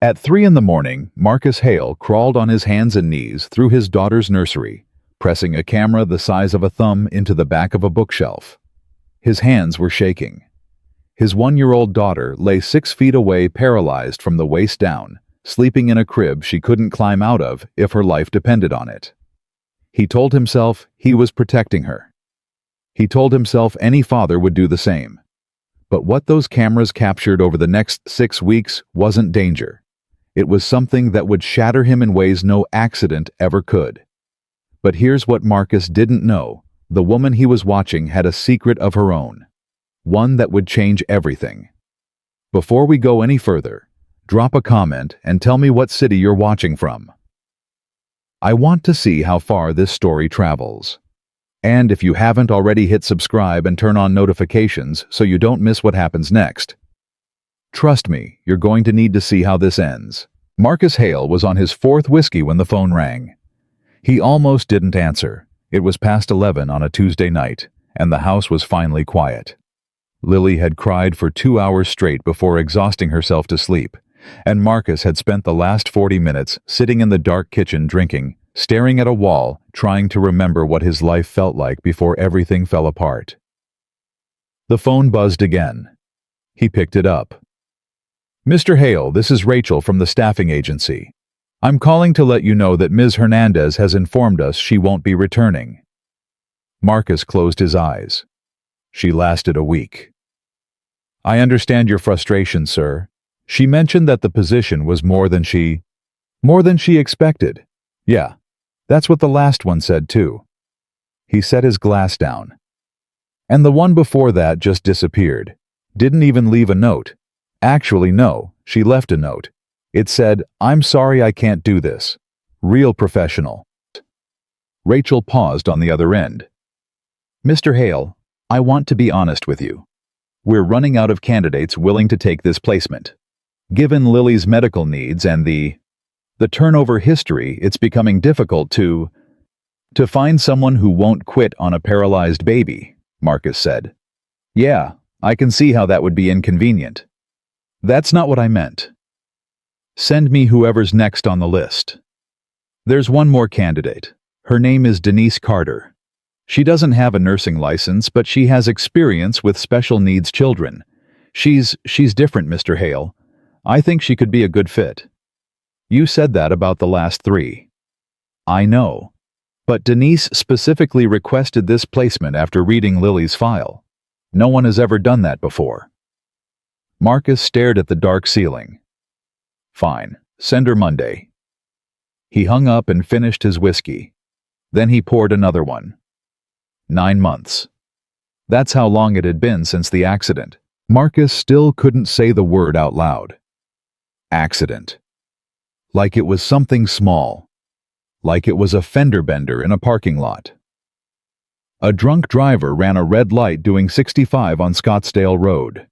At 3 in the morning, Marcus Hale crawled on his hands and knees through his daughter's nursery, pressing a camera the size of a thumb into the back of a bookshelf. His hands were shaking. His 1-year-old daughter lay 6 feet away, paralyzed from the waist down, sleeping in a crib she couldn't climb out of if her life depended on it. He told himself he was protecting her. He told himself any father would do the same. But what those cameras captured over the next 6 weeks wasn't danger. It was something that would shatter him in ways no accident ever could. But here's what Marcus didn't know. The woman he was watching had a secret of her own. One that would change everything. Before we go any further, drop a comment and tell me what city you're watching from. I want to see how far this story travels. And if you haven't already, hit subscribe and turn on notifications so you don't miss what happens next. Trust me, you're going to need to see how this ends. Marcus Hale was on his 4th whiskey when the phone rang. He almost didn't answer. It was past 11 on a Tuesday night, and the house was finally quiet. Lily had cried for 2 hours straight before exhausting herself to sleep, and Marcus had spent the last 40 minutes sitting in the dark kitchen drinking, staring at a wall, trying to remember what his life felt like before everything fell apart. The phone buzzed again. He picked it up. "Mr. Hale, this is Rachel from the staffing agency. I'm calling to let you know that Ms. Hernandez has informed us she won't be returning." Marcus closed his eyes. "She lasted a week." "I understand your frustration, sir. She mentioned that the position was more than she expected. Yeah, that's what the last one said too." He set his glass down. "And the one before that just disappeared. Didn't even leave a note. Actually, no, she left a note. It said, 'I'm sorry I can't do this.' Real professional." Rachel paused on the other end. "Mr. Hale, I want to be honest with you. We're running out of candidates willing to take this placement. Given Lily's medical needs and the turnover history, it's becoming difficult to find someone who won't quit on a paralyzed baby," Marcus said. "Yeah, I can see how that would be inconvenient. That's not what I meant. Send me whoever's next on the list. There's one more candidate. Her name is Denise Carter. She doesn't have a nursing license, but she has experience with special needs children. She's different, Mr. Hale. I think she could be a good fit. You said that about the last 3. I know. But Denise specifically requested this placement after reading Lily's file. No one has ever done that before." Marcus stared at the dark ceiling. "Fine, send her Monday." He hung up and finished his whiskey. Then he poured another one. 9 months. That's how long it had been since the accident. Marcus still couldn't say the word out loud. Accident. Like it was something small. Like it was a fender bender in a parking lot. A drunk driver ran a red light doing 65 on Scottsdale Road.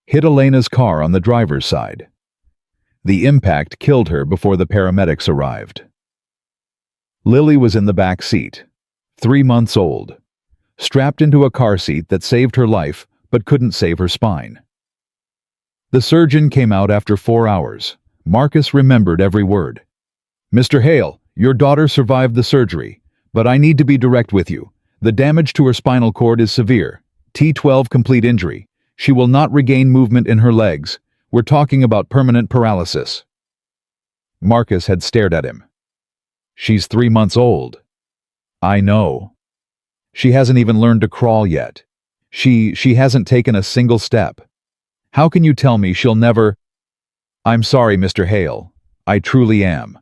Hit Elena's car on the driver's side. The impact killed her before the paramedics arrived. Lily was in the back seat, 3 months old, strapped into a car seat that saved her life but couldn't save her spine. The surgeon came out after 4 hours. Marcus remembered every word. "Mr. Hale, your daughter survived the surgery, but I need to be direct with you. The damage to her spinal cord is severe. T12 complete injury. She will not regain movement in her legs. We're talking about permanent paralysis." Marcus had stared at him. "She's 3 months old." "I know. She hasn't even learned to crawl yet. She hasn't taken a single step. How can you tell me she'll never—" "I'm sorry, Mr. Hale. I truly am."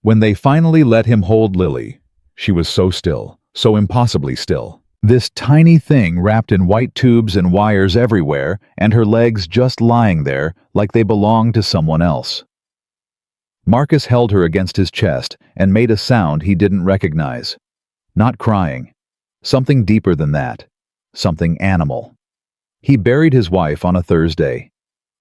When they finally let him hold Lily, she was so still, so impossibly still. This tiny thing wrapped in white tubes and wires everywhere, and her legs just lying there like they belonged to someone else. Marcus held her against his chest and made a sound he didn't recognize. Not crying. Something deeper than that. Something animal. He buried his wife on a Thursday.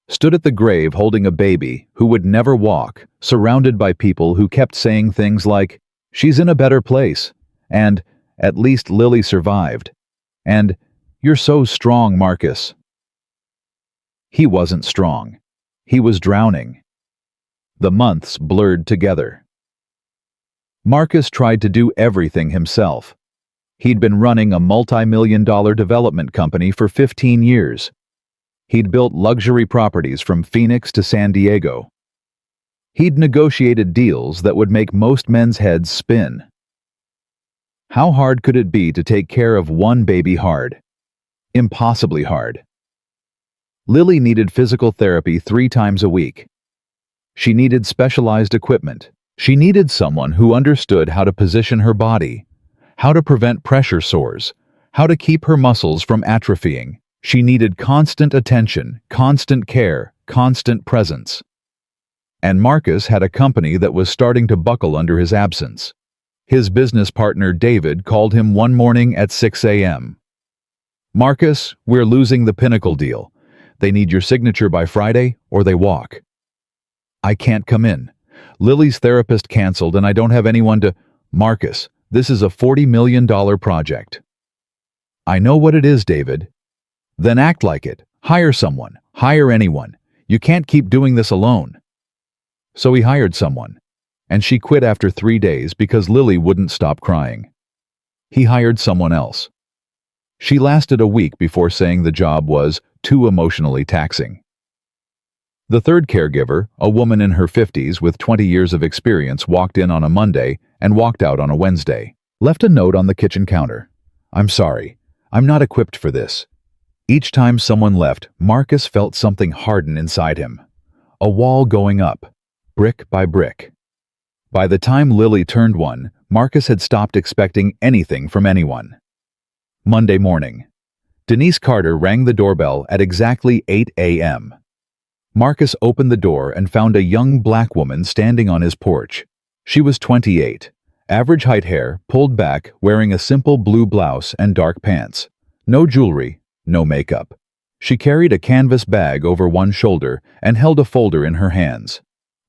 Stood at the grave holding a baby who would never walk, surrounded by people who kept saying things like, "She's in a better place," and "At least Lily survived," and "You're so strong, Marcus." He wasn't strong. He was drowning. The months blurred together. Marcus tried to do everything himself. He'd been running a multi-million-dollar development company for 15 years. He'd built luxury properties from Phoenix to San Diego. He'd negotiated deals that would make most men's heads spin. How hard could it be to take care of one baby hard? Impossibly hard. Lily needed physical therapy 3 times a week. She needed specialized equipment. She needed someone who understood how to position her body, how to prevent pressure sores, how to keep her muscles from atrophying. She needed constant attention, constant care, constant presence. And Marcus had a company that was starting to buckle under his absence. His business partner David called him one morning at 6 a.m. "Marcus, we're losing the Pinnacle deal. They need your signature by Friday or they walk." "I can't come in. Lily's therapist canceled and I don't have anyone to—" "Marcus, this is a $40 million project." "I know what it is, David." "Then act like it. Hire someone. Hire anyone. You can't keep doing this alone." So he hired someone, and she quit after 3 days because Lily wouldn't stop crying. He hired someone else. She lasted a week before saying the job was too emotionally taxing. The third caregiver, a woman in her 50s with 20 years of experience, walked in on a Monday and walked out on a Wednesday. Left a note on the kitchen counter. "I'm sorry. I'm not equipped for this." Each time someone left, Marcus felt something harden inside him. A wall going up, brick by brick. By the time Lily turned 1, Marcus had stopped expecting anything from anyone. Monday morning. Denise Carter rang the doorbell at exactly 8 a.m. Marcus opened the door and found a young black woman standing on his porch. She was 28, average height, hair pulled back, wearing a simple blue blouse and dark pants. No jewelry, no makeup. She carried a canvas bag over one shoulder and held a folder in her hands.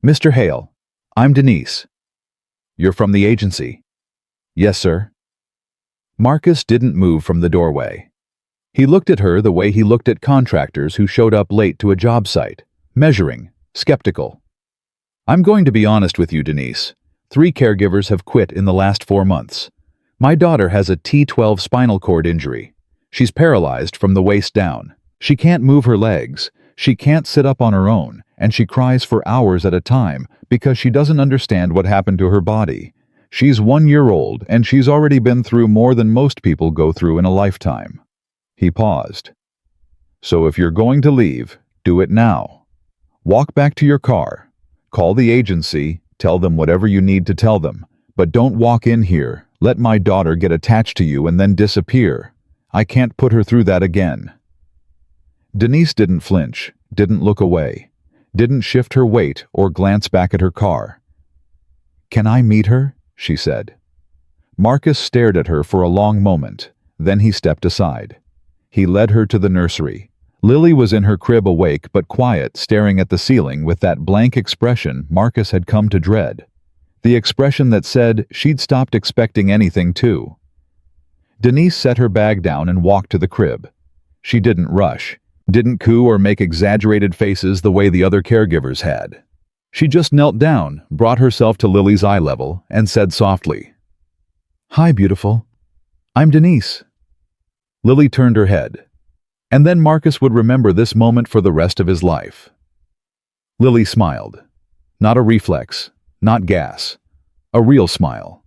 "Mr. Hale, I'm Denise." "You're from the agency?" "Yes, sir." Marcus didn't move from the doorway. He looked at her the way he looked at contractors who showed up late to a job site, measuring, skeptical. "I'm going to be honest with you, Denise. 3 caregivers have quit in the last 4 months. My daughter has a T12 spinal cord injury. She's paralyzed from the waist down. She can't move her legs, she can't sit up on her own, and she cries for hours at a time because she doesn't understand what happened to her body. She's 1 year old, and she's already been through more than most people go through in a lifetime." He paused. "So if you're going to leave, do it now. Walk back to your car. Call the agency, tell them whatever you need to tell them, but don't walk in here, let my daughter get attached to you and then disappear. I can't put her through that again." Denise didn't flinch, didn't look away, didn't shift her weight or glance back at her car. "Can I meet her?" she said. Marcus stared at her for a long moment, then he stepped aside. He led her to the nursery. Lily was in her crib, awake but quiet, staring at the ceiling with that blank expression Marcus had come to dread. The expression that said she'd stopped expecting anything too. Denise set her bag down and walked to the crib. She didn't rush, didn't coo or make exaggerated faces the way the other caregivers had. She just knelt down, brought herself to Lily's eye level, and said softly, "Hi, beautiful. I'm Denise." Lily turned her head. And then Marcus would remember this moment for the rest of his life. Lily smiled. Not a reflex, not gas. A real smile.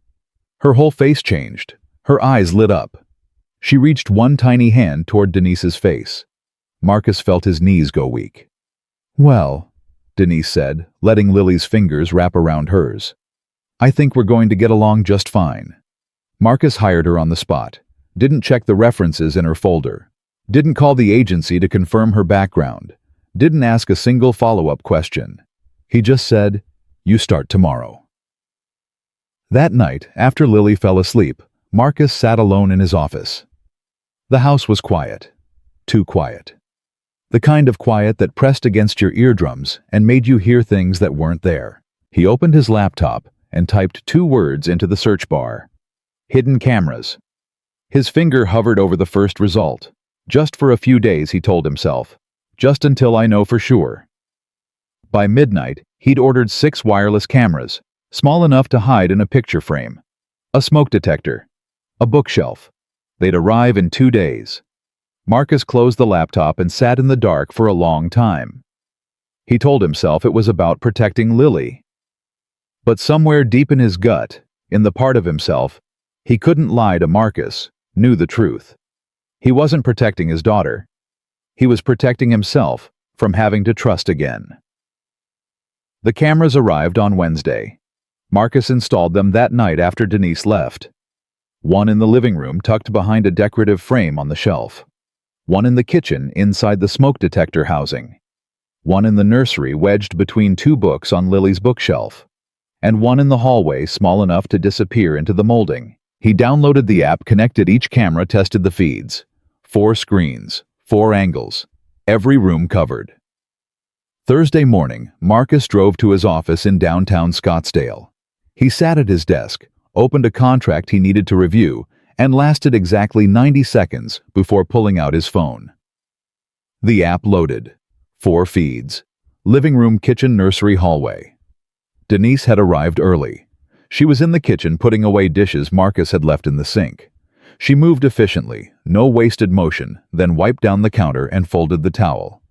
Her whole face changed. Her eyes lit up. She reached one tiny hand toward Denise's face. Marcus felt his knees go weak. "Well," Denise said, letting Lily's fingers wrap around hers, "I think we're going to get along just fine." Marcus hired her on the spot. Didn't check the references in her folder. Didn't call the agency to confirm her background. Didn't ask a single follow-up question. He just said, "You start tomorrow." That night, after Lily fell asleep, Marcus sat alone in his office. The house was quiet. Too quiet. The kind of quiet that pressed against your eardrums and made you hear things that weren't there. He opened his laptop and typed 2 words into the search bar. Hidden cameras. His finger hovered over the first result. Just for a few days, he told himself. Just until I know for sure. By midnight, he'd ordered 6 wireless cameras, small enough to hide in a picture frame, a smoke detector, a bookshelf. They'd arrive in 2 days. Marcus closed the laptop and sat in the dark for a long time. He told himself it was about protecting Lily. But somewhere deep in his gut, in the part of himself he couldn't lie to Marcus, knew the truth. He wasn't protecting his daughter. He was protecting himself from having to trust again. The cameras arrived on Wednesday. Marcus installed them that night after Denise left. One in the living room tucked behind a decorative frame on the shelf. One in the kitchen inside the smoke detector housing. One in the nursery wedged between 2 books on Lily's bookshelf. And one in the hallway small enough to disappear into the molding. He downloaded the app, connected each camera, tested the feeds. 4 screens, 4 angles, every room covered. Thursday morning, Marcus drove to his office in downtown Scottsdale. He sat at his desk, opened a contract he needed to review, and lasted exactly 90 seconds before pulling out his phone. The app loaded. 4 feeds. Living room, kitchen, nursery, hallway. Denise had arrived early. She was in the kitchen putting away dishes Marcus had left in the sink. She moved efficiently, no wasted motion, then wiped down the counter and folded the towel.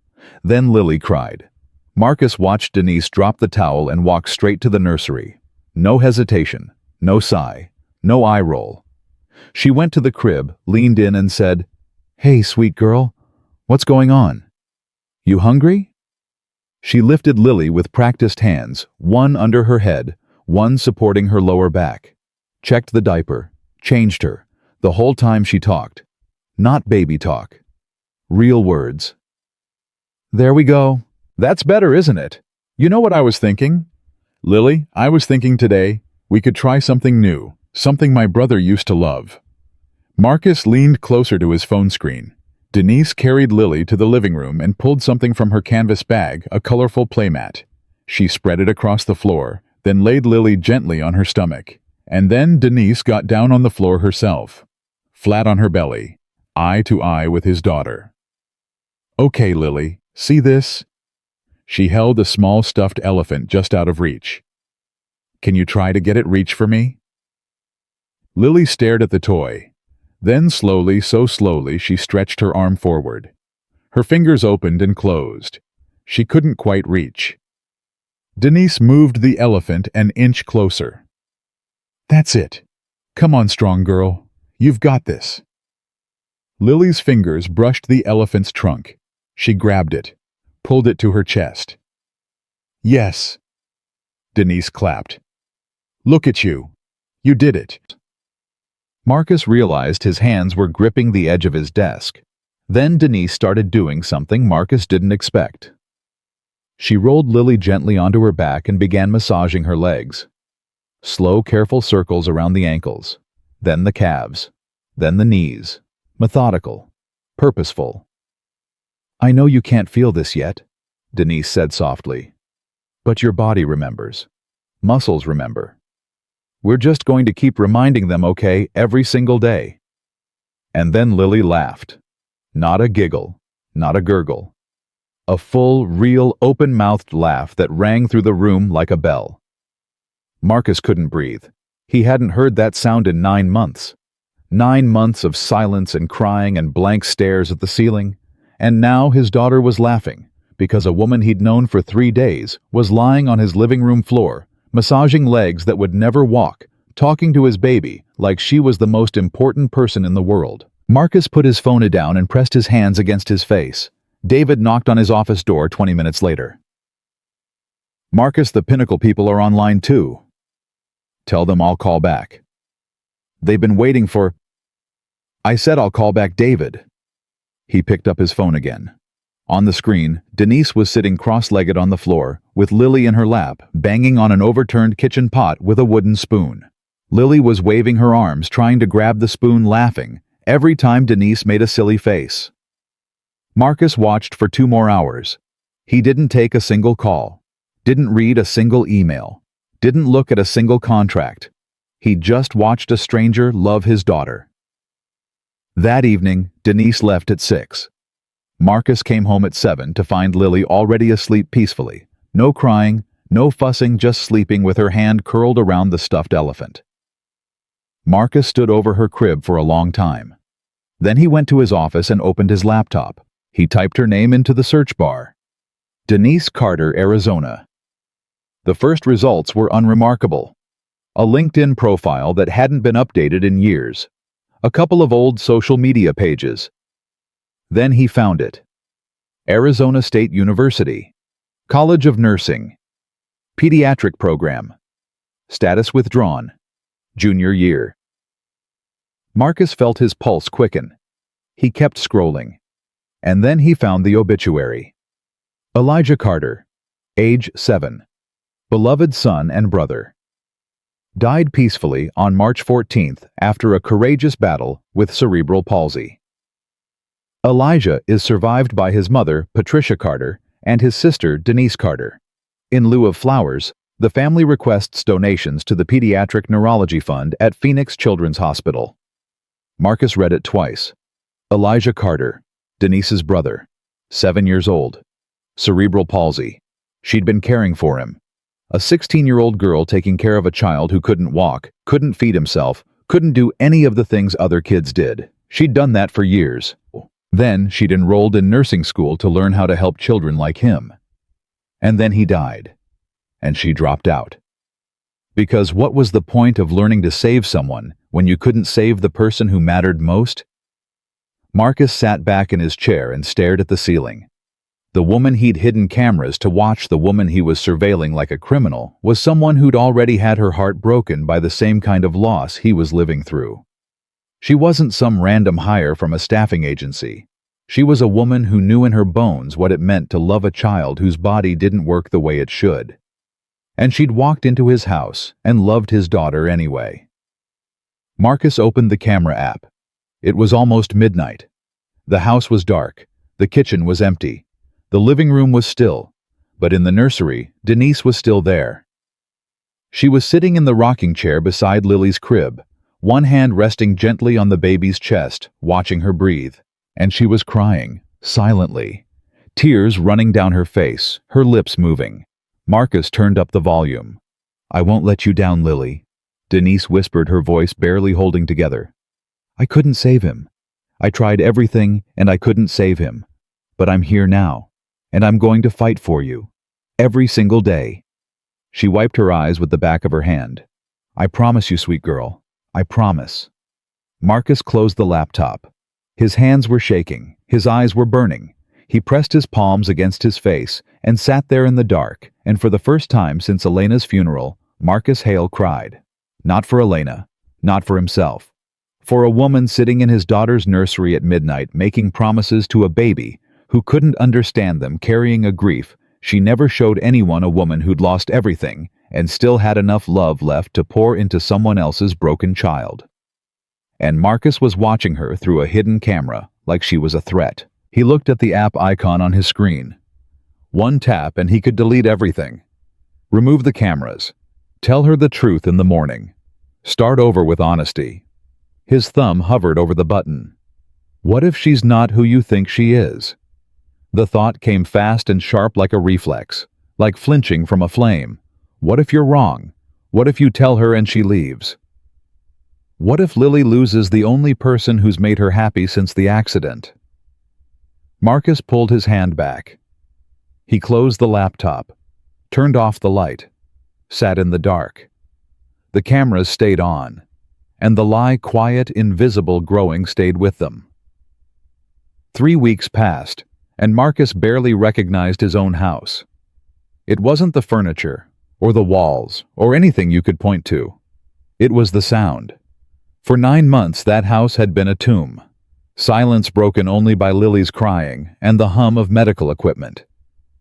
Then Lily cried. Marcus watched Denise drop the towel and walk straight to the nursery. No hesitation, no sigh, no eye roll. She went to the crib, leaned in and said, "Hey, sweet girl, what's going on? You hungry?" She lifted Lily with practiced hands, one under her head, one supporting her lower back. Checked the diaper, changed her, the whole time she talked. Not baby talk. Real words. "There we go. That's better, isn't it? You know what I was thinking? Lily, I was thinking today we could try something new, something my brother used to love." Marcus leaned closer to his phone screen. Denise carried Lily to the living room and pulled something from her canvas bag, a colorful playmat. She spread it across the floor, then laid Lily gently on her stomach. And then Denise got down on the floor herself, flat on her belly, eye to eye with his daughter. "Okay, Lily, see this?" She held a small stuffed elephant just out of reach. "Can you try to get it reach for me?" Lily stared at the toy. Then slowly, so slowly, she stretched her arm forward. Her fingers opened and closed. She couldn't quite reach. Denise moved the elephant an inch closer. "That's it. Come on, strong girl. You've got this." Lily's fingers brushed the elephant's trunk. She grabbed it, pulled it to her chest. "Yes." Denise clapped. "Look at you. You did it." Marcus realized his hands were gripping the edge of his desk. Then Denise started doing something Marcus didn't expect. She rolled Lily gently onto her back and began massaging her legs. Slow, careful circles around the ankles, then the calves, then the knees. Methodical, purposeful. "I know you can't feel this yet," Denise said softly. "But your body remembers. Muscles remember. We're just going to keep reminding them, okay, every single day." And then Lily laughed. Not a giggle, not a gurgle. A full, real, open-mouthed laugh that rang through the room like a bell. Marcus couldn't breathe. He hadn't heard that sound in 9 months. 9 months of silence and crying and blank stares at the ceiling. And now his daughter was laughing, because a woman he'd known for 3 days was lying on his living room floor, massaging legs that would never walk, talking to his baby like she was the most important person in the world. Marcus put his phone down and pressed his hands against his face. David knocked on his office door 20 minutes later. "Marcus, the Pinnacle people are online too. Tell them I'll call back. They've been waiting for—" "I said I'll call back David." He picked up his phone again. On the screen, Denise was sitting cross-legged on the floor, with Lily in her lap, banging on an overturned kitchen pot with a wooden spoon. Lily was waving her arms, trying to grab the spoon, laughing, every time Denise made a silly face. Marcus watched for 2 more hours. He didn't take a single call, didn't read a single email, didn't look at a single contract. He just watched a stranger love his daughter. That evening, Denise left at 6. Marcus came home at 7 to find Lily already asleep peacefully, No crying, no fussing, just sleeping with her hand curled around the stuffed elephant. Marcus stood over her crib for a long time. Then he went to his office and opened his laptop. He typed her name into the search bar. Denise Carter, Arizona. The first results were unremarkable. A LinkedIn profile that hadn't been updated in years. A couple of old social media pages. Then he found it. Arizona State University. College of Nursing. Pediatric program. Status withdrawn. Junior year. Marcus felt his pulse quicken. He kept scrolling. And then he found the obituary. Elijah Carter, age 7. Beloved son and brother. Died peacefully on March 14th after a courageous battle with cerebral palsy. Elijah is survived by his mother, Patricia Carter, and his sister, Denise Carter. In lieu of flowers, the family requests donations to the Pediatric Neurology Fund at Phoenix Children's Hospital. Marcus read it twice. Elijah Carter, Denise's brother, 7 years old. Cerebral palsy. She'd been caring for him. A 16-year-old girl taking care of a child who couldn't walk, couldn't feed himself, couldn't do any of the things other kids did. She'd done that for years. Then she'd enrolled in nursing school to learn how to help children like him. And then he died. And she dropped out. Because what was the point of learning to save someone when you couldn't save the person who mattered most? Marcus sat back in his chair and stared at the ceiling. The woman he'd hidden cameras to watch, the woman he was surveilling like a criminal, was someone who'd already had her heart broken by the same kind of loss he was living through. She wasn't some random hire from a staffing agency. She was a woman who knew in her bones what it meant to love a child whose body didn't work the way it should. And she'd walked into his house and loved his daughter anyway. Marcus opened the camera app. It was almost midnight. The house was dark. The kitchen was empty. The living room was still, but in the nursery, Denise was still there. She was sitting in the rocking chair beside Lily's crib, one hand resting gently on the baby's chest, watching her breathe. And she was crying, silently, tears running down her face, her lips moving. Marcus turned up the volume. "I won't let you down, Lily," Denise whispered, her voice barely holding together. "I couldn't save him. I tried everything, and I couldn't save him. But I'm here now. And I'm going to fight for you. Every single day." She wiped her eyes with the back of her hand. "I promise you, sweet girl. I promise." Marcus closed the laptop. His hands were shaking. His eyes were burning. He pressed his palms against his face and sat there in the dark, and for the first time since Elena's funeral, Marcus Hale cried. Not for Elena. Not for himself. For a woman sitting in his daughter's nursery at midnight making promises to a baby who couldn't understand them, carrying a grief she never showed anyone, a woman who'd lost everything and still had enough love left to pour into someone else's broken child. And Marcus was watching her through a hidden camera like she was a threat. He looked at the app icon on his screen. One tap and he could delete everything. Remove the cameras. Tell her the truth in the morning. Start over with honesty. His thumb hovered over the button. What if she's not who you think she is? The thought came fast and sharp like a reflex, like flinching from a flame. What if you're wrong? What if you tell her and she leaves? What if Lily loses the only person who's made her happy since the accident? Marcus pulled his hand back. He closed the laptop, turned off the light, sat in the dark. The cameras stayed on, and the lie, quiet, invisible, growing, stayed with them. 3 weeks passed, and Marcus barely recognized his own house. It wasn't the furniture, or the walls, or anything you could point to. It was the sound. For 9 months that house had been a tomb. Silence broken only by Lily's crying and the hum of medical equipment.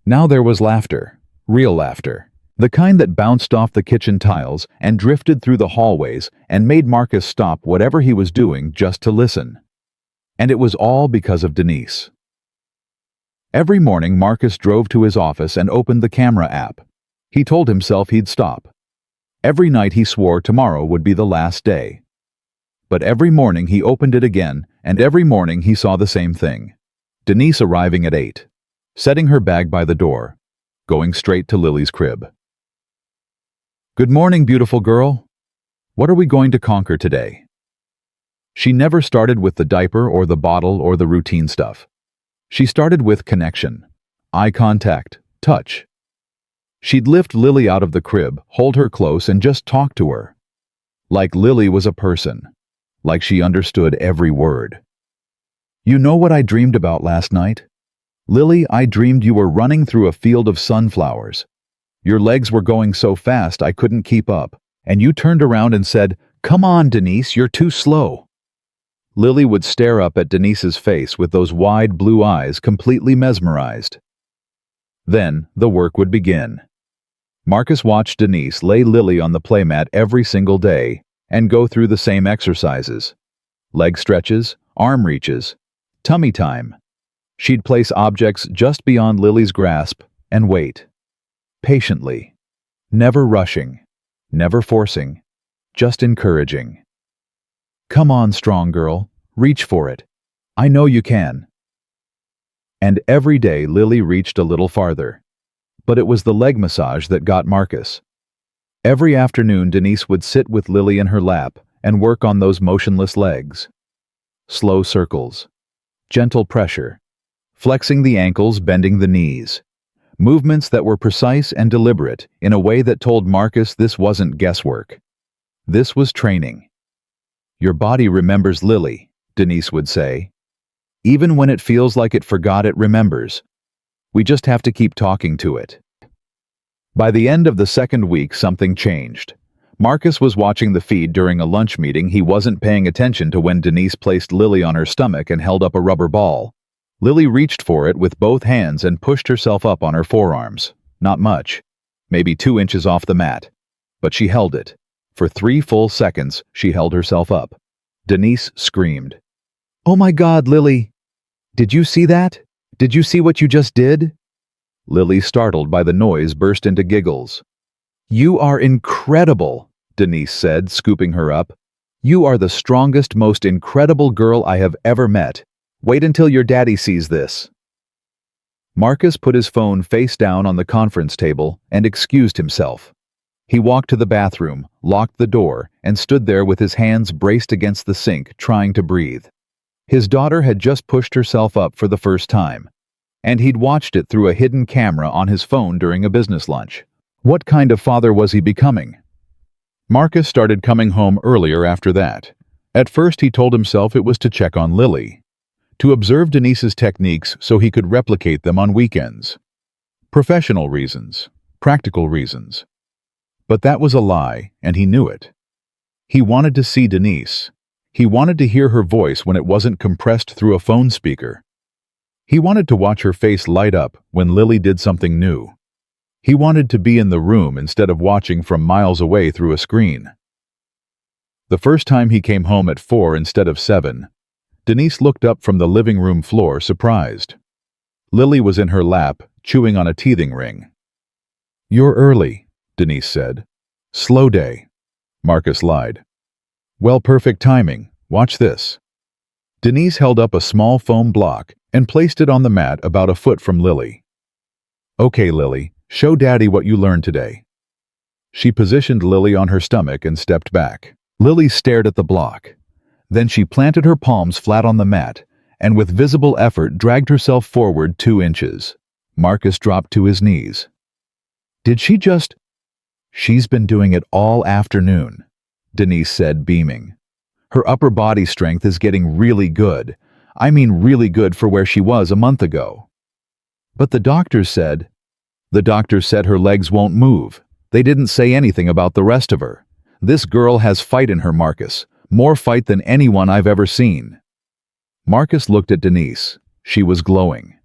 Now there was laughter, real laughter, the kind that bounced off the kitchen tiles and drifted through the hallways and made Marcus stop whatever he was doing just to listen. And it was all because of Denise. Every morning Marcus drove to his office and opened the camera app. He told himself he'd stop. Every night he swore tomorrow would be the last day. But every morning he opened it again, and every morning he saw the same thing. Denise arriving at 8, setting her bag by the door, going straight to Lily's crib. "Good morning, beautiful girl. What are we going to conquer today?" She never started with the diaper or the bottle or the routine stuff. She started with connection, eye contact, touch. She'd lift Lily out of the crib, hold her close, and just talk to her. Like Lily was a person. Like she understood every word. "You know what I dreamed about last night? Lily, I dreamed you were running through a field of sunflowers. Your legs were going so fast I couldn't keep up, and you turned around and said, 'Come on, Denise, you're too slow.'" Lily would stare up at Denise's face with those wide blue eyes, completely mesmerized. Then the work would begin. Marcus watched Denise lay Lily on the playmat every single day and go through the same exercises. Leg stretches, arm reaches, tummy time. She'd place objects just beyond Lily's grasp and wait. Patiently. Never rushing. Never forcing. Just encouraging. "Come on, strong girl. Reach for it. I know you can." And every day Lily reached a little farther. But it was the leg massage that got Marcus. Every afternoon Denise would sit with Lily in her lap and work on those motionless legs. Slow circles. Gentle pressure. Flexing the ankles, bending the knees. Movements that were precise and deliberate in a way that told Marcus this wasn't guesswork. This was training. "Your body remembers, Lily," Denise would say. "Even when it feels like it forgot, it remembers. We just have to keep talking to it." By the end of the second week, something changed. Marcus was watching the feed during a lunch meeting. He wasn't paying attention to when Denise placed Lily on her stomach and held up a rubber ball. Lily reached for it with both hands and pushed herself up on her forearms. Not much. Maybe 2 inches off the mat. But she held it. For 3 full seconds, she held herself up. Denise screamed. "Oh my God, Lily! Did you see that? Did you see what you just did?" Lily, startled by the noise, burst into giggles. "You are incredible," Denise said, scooping her up. "You are the strongest, most incredible girl I have ever met. Wait until your daddy sees this." Marcus put his phone face down on the conference table and excused himself. He walked to the bathroom, locked the door, and stood there with his hands braced against the sink, trying to breathe. His daughter had just pushed herself up for the first time, and he'd watched it through a hidden camera on his phone during a business lunch. What kind of father was he becoming? Marcus started coming home earlier after that. At first he told himself it was to check on Lily, to observe Denise's techniques so he could replicate them on weekends. Professional reasons, practical reasons. But that was a lie, and he knew it. He wanted to see Denise. He wanted to hear her voice when it wasn't compressed through a phone speaker. He wanted to watch her face light up when Lily did something new. He wanted to be in the room instead of watching from miles away through a screen. The first time he came home at 4 instead of 7, Denise looked up from the living room floor, surprised. Lily was in her lap, chewing on a teething ring. "You're early," Denise said. "Slow day," Marcus lied. "Well, perfect timing. Watch this." Denise held up a small foam block and placed it on the mat about a foot from Lily. "Okay, Lily, show Daddy what you learned today." She positioned Lily on her stomach and stepped back. Lily stared at the block. Then she planted her palms flat on the mat and with visible effort dragged herself forward 2 inches. Marcus dropped to his knees. "Did she just—" "She's been doing it all afternoon," Denise said, beaming. "Her upper body strength is getting really good. I mean really good for where she was a month ago." "But the doctors said—" "The doctors said her legs won't move. They didn't say anything about the rest of her. This girl has fight in her, Marcus. More fight than anyone I've ever seen." Marcus looked at Denise. She was glowing.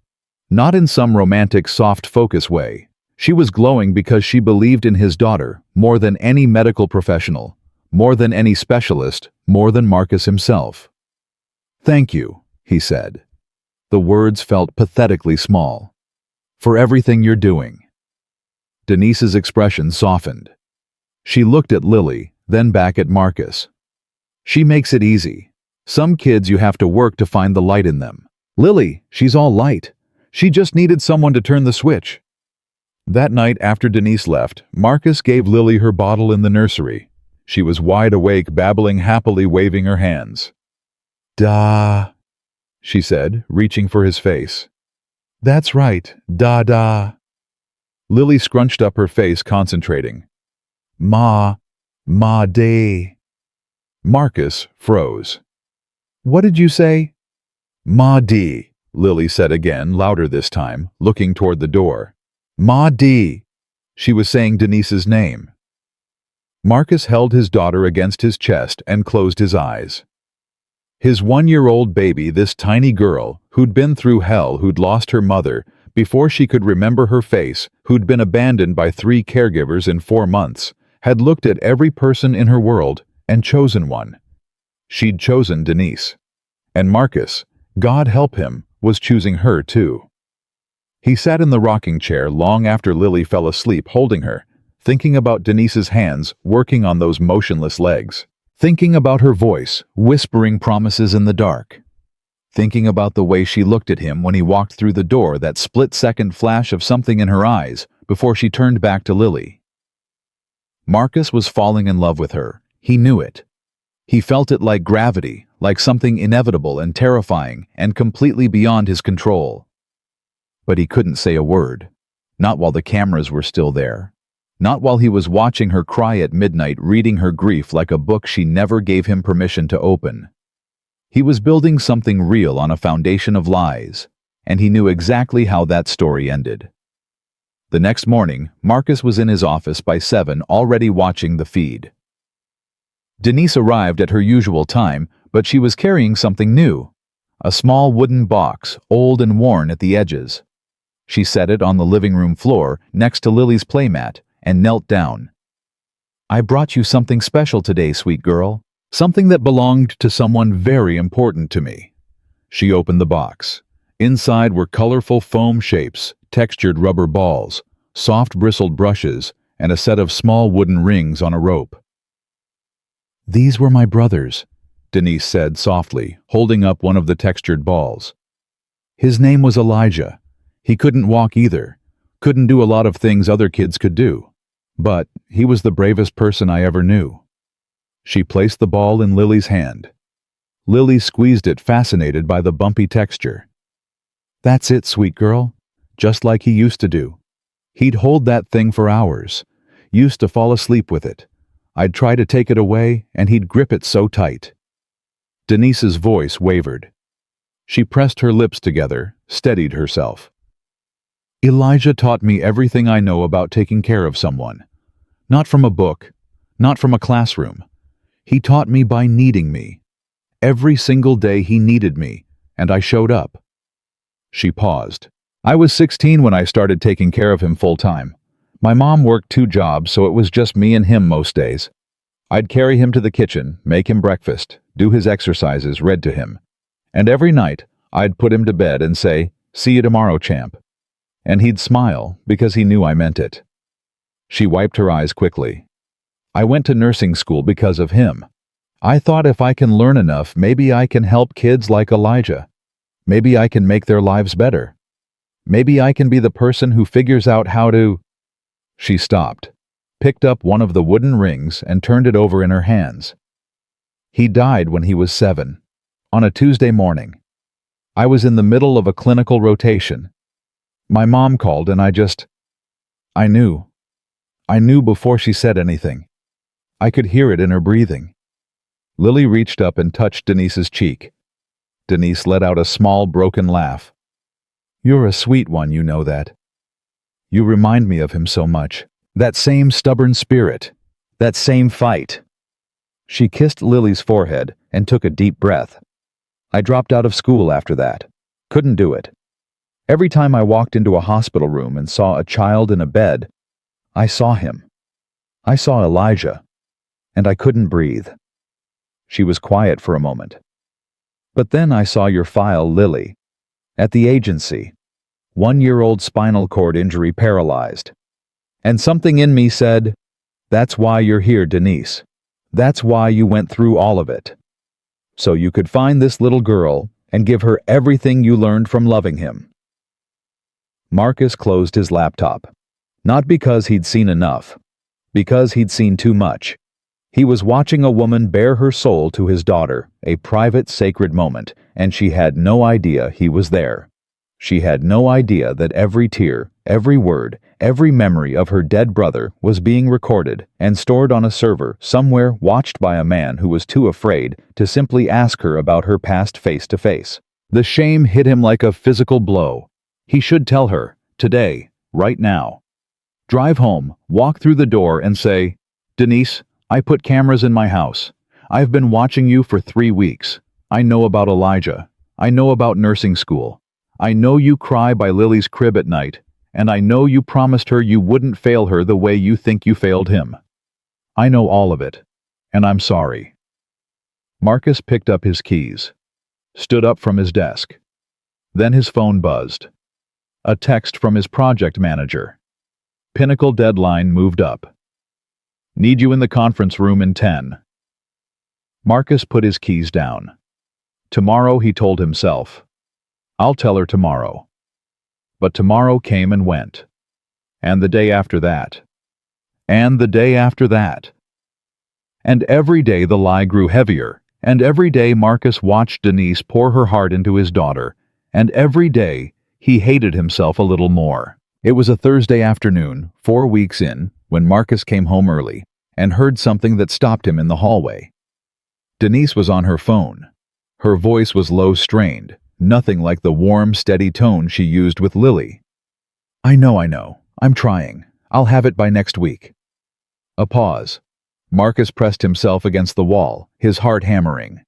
Not in some romantic soft focus way. She was glowing because she believed in his daughter more than any medical professional, more than any specialist, more than Marcus himself. "Thank you," he said. The words felt pathetically small. "For everything you're doing." Denise's expression softened. She looked at Lily, then back at Marcus. "She makes it easy. Some kids you have to work to find the light in them. Lily, she's all light. She just needed someone to turn the switch." That night after Denise left, Marcus gave Lily her bottle in the nursery. She was wide awake, babbling happily, waving her hands. "Da," she said, reaching for his face. "That's right, da. Lily scrunched up her face, concentrating. Ma day. Marcus froze. "What did you say?" "Ma dee," Lily said again, louder this time, looking toward the door. "Ma dee." She was saying Denise's name. Marcus held his daughter against his chest and closed his eyes. His 1-year-old baby, this tiny girl, who'd been through hell, who'd lost her mother before she could remember her face, who'd been abandoned by 3 caregivers in 4 months, had looked at every person in her world and chosen one. She'd chosen Denise. And Marcus, God help him, was choosing her too. He sat in the rocking chair long after Lily fell asleep, holding her, thinking about Denise's hands working on those motionless legs, thinking about her voice whispering promises in the dark, thinking about the way she looked at him when he walked through the door, that split-second flash of something in her eyes before she turned back to Lily. Marcus was falling in love with her. He knew it. He felt it like gravity, like something inevitable and terrifying and completely beyond his control. But he couldn't say a word. Not while the cameras were still there. Not while he was watching her cry at midnight, reading her grief like a book she never gave him permission to open. He was building something real on a foundation of lies, and he knew exactly how that story ended. The next morning, Marcus was in his office by 7, already watching the feed. Denise arrived at her usual time, but she was carrying something new. A small wooden box, old and worn at the edges. She set it on the living room floor next to Lily's playmat and knelt down. "I brought you something special today, sweet girl. Something that belonged to someone very important to me." She opened the box. Inside were colorful foam shapes, textured rubber balls, soft bristled brushes, and a set of small wooden rings on a rope. "These were my brothers," Denise said softly, holding up one of the textured balls. "His name was Elijah. He couldn't walk either, couldn't do a lot of things other kids could do. But he was the bravest person I ever knew." She placed the ball in Lily's hand. Lily squeezed it, fascinated by the bumpy texture. "That's it, sweet girl. Just like he used to do. He'd hold that thing for hours. Used to fall asleep with it. I'd try to take it away, and he'd grip it so tight." Denise's voice wavered. She pressed her lips together, steadied herself. "Elijah taught me everything I know about taking care of someone. Not from a book, not from a classroom. He taught me by needing me. Every single day he needed me, and I showed up." She paused. "I was 16 when I started taking care of him full-time. My mom worked 2 jobs, so it was just me and him most days. I'd carry him to the kitchen, make him breakfast, do his exercises read to him. And every night, I'd put him to bed and say, 'See you tomorrow, champ.' And he'd smile because he knew I meant it." She wiped her eyes quickly. "I went to nursing school because of him. I thought if I can learn enough, maybe I can help kids like Elijah. Maybe I can make their lives better. Maybe I can be the person who figures out how to—" She stopped, picked up one of the wooden rings and turned it over in her hands. "He died when he was 7, on a Tuesday morning. I was in the middle of a clinical rotation. My mom called and I knew. I knew before she said anything. I could hear it in her breathing." Lily reached up and touched Denise's cheek. Denise let out a small, broken laugh. "You're a sweet one, you know that. You remind me of him so much. That same stubborn spirit. That same fight." She kissed Lily's forehead and took a deep breath. "I dropped out of school after that. Couldn't do it. Every time I walked into a hospital room and saw a child in a bed, I saw him. I saw Elijah. And I couldn't breathe." She was quiet for a moment. "But then I saw your file, Lily. At the agency. 1-year-old spinal cord injury, paralyzed. And something in me said, 'That's why you're here, Denise. That's why you went through all of it. So you could find this little girl and give her everything you learned from loving him.'" Marcus closed his laptop. Not because he'd seen enough, because he'd seen too much. He was watching a woman bare her soul to his daughter, a private, sacred moment, and she had no idea he was there. She had no idea that every tear, every word, every memory of her dead brother was being recorded and stored on a server somewhere, watched by a man who was too afraid to simply ask her about her past face to face. The shame hit him like a physical blow. He should tell her, today, right now. Drive home, walk through the door and say, "Denise, I put cameras in my house. I've been watching you for 3 weeks. I know about Elijah. I know about nursing school. I know you cry by Lily's crib at night, and I know you promised her you wouldn't fail her the way you think you failed him. I know all of it, and I'm sorry." Marcus picked up his keys, stood up from his desk. Then his phone buzzed. A text from his project manager. Pinnacle deadline moved up. Need you in the conference room in 10. Marcus put his keys down. Tomorrow, he told himself. I'll tell her tomorrow. But tomorrow came and went. And the day after that. And the day after that. And every day the lie grew heavier, and every day Marcus watched Denise pour her heart into his daughter, and every day he hated himself a little more. It was a Thursday afternoon, 4 weeks in, when Marcus came home early and heard something that stopped him in the hallway. Denise was on her phone. Her voice was low, strained, nothing like the warm, steady tone she used with Lily. I know. I'm trying. I'll have it by next week." A pause. Marcus pressed himself against the wall, his heart hammering.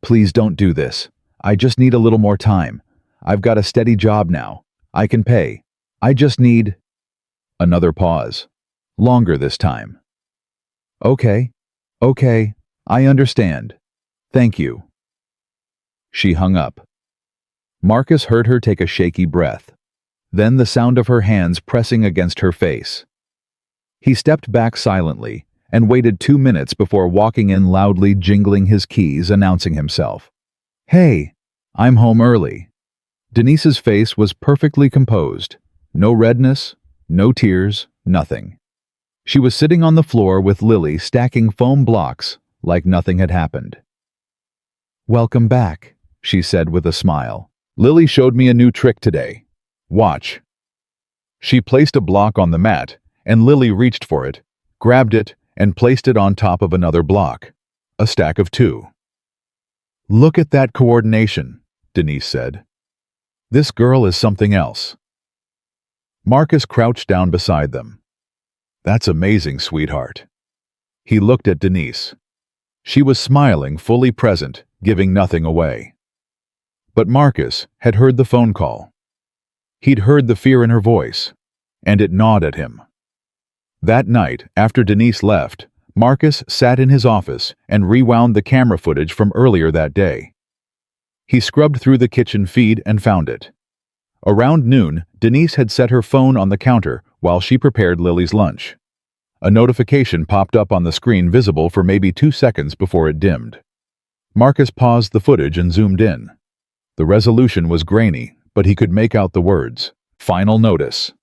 "Please don't do this. I just need a little more time. I've got a steady job now. I can pay. I just need—" Another pause. Longer this time. Okay, I understand. Thank you." She hung up. Marcus heard her take a shaky breath, then the sound of her hands pressing against her face. He stepped back silently and waited 2 minutes before walking in, loudly jingling his keys, announcing himself. "Hey, I'm home early." Denise's face was perfectly composed. No redness, no tears, nothing. She was sitting on the floor with Lily stacking foam blocks like nothing had happened. "Welcome back," she said with a smile. "Lily showed me a new trick today. Watch." She placed a block on the mat, and Lily reached for it, grabbed it, and placed it on top of another block, a stack of 2. "Look at that coordination," Denise said. "This girl is something else." Marcus crouched down beside them. "That's amazing, sweetheart." He looked at Denise. She was smiling, fully present, giving nothing away. But Marcus had heard the phone call. He'd heard the fear in her voice, and it gnawed at him. That night, after Denise left, Marcus sat in his office and rewound the camera footage from earlier that day. He scrubbed through the kitchen feed and found it. Around noon, Denise had set her phone on the counter while she prepared Lily's lunch. A notification popped up on the screen, visible for maybe 2 seconds before it dimmed. Marcus paused the footage and zoomed in. The resolution was grainy, but he could make out the words, "Final notice.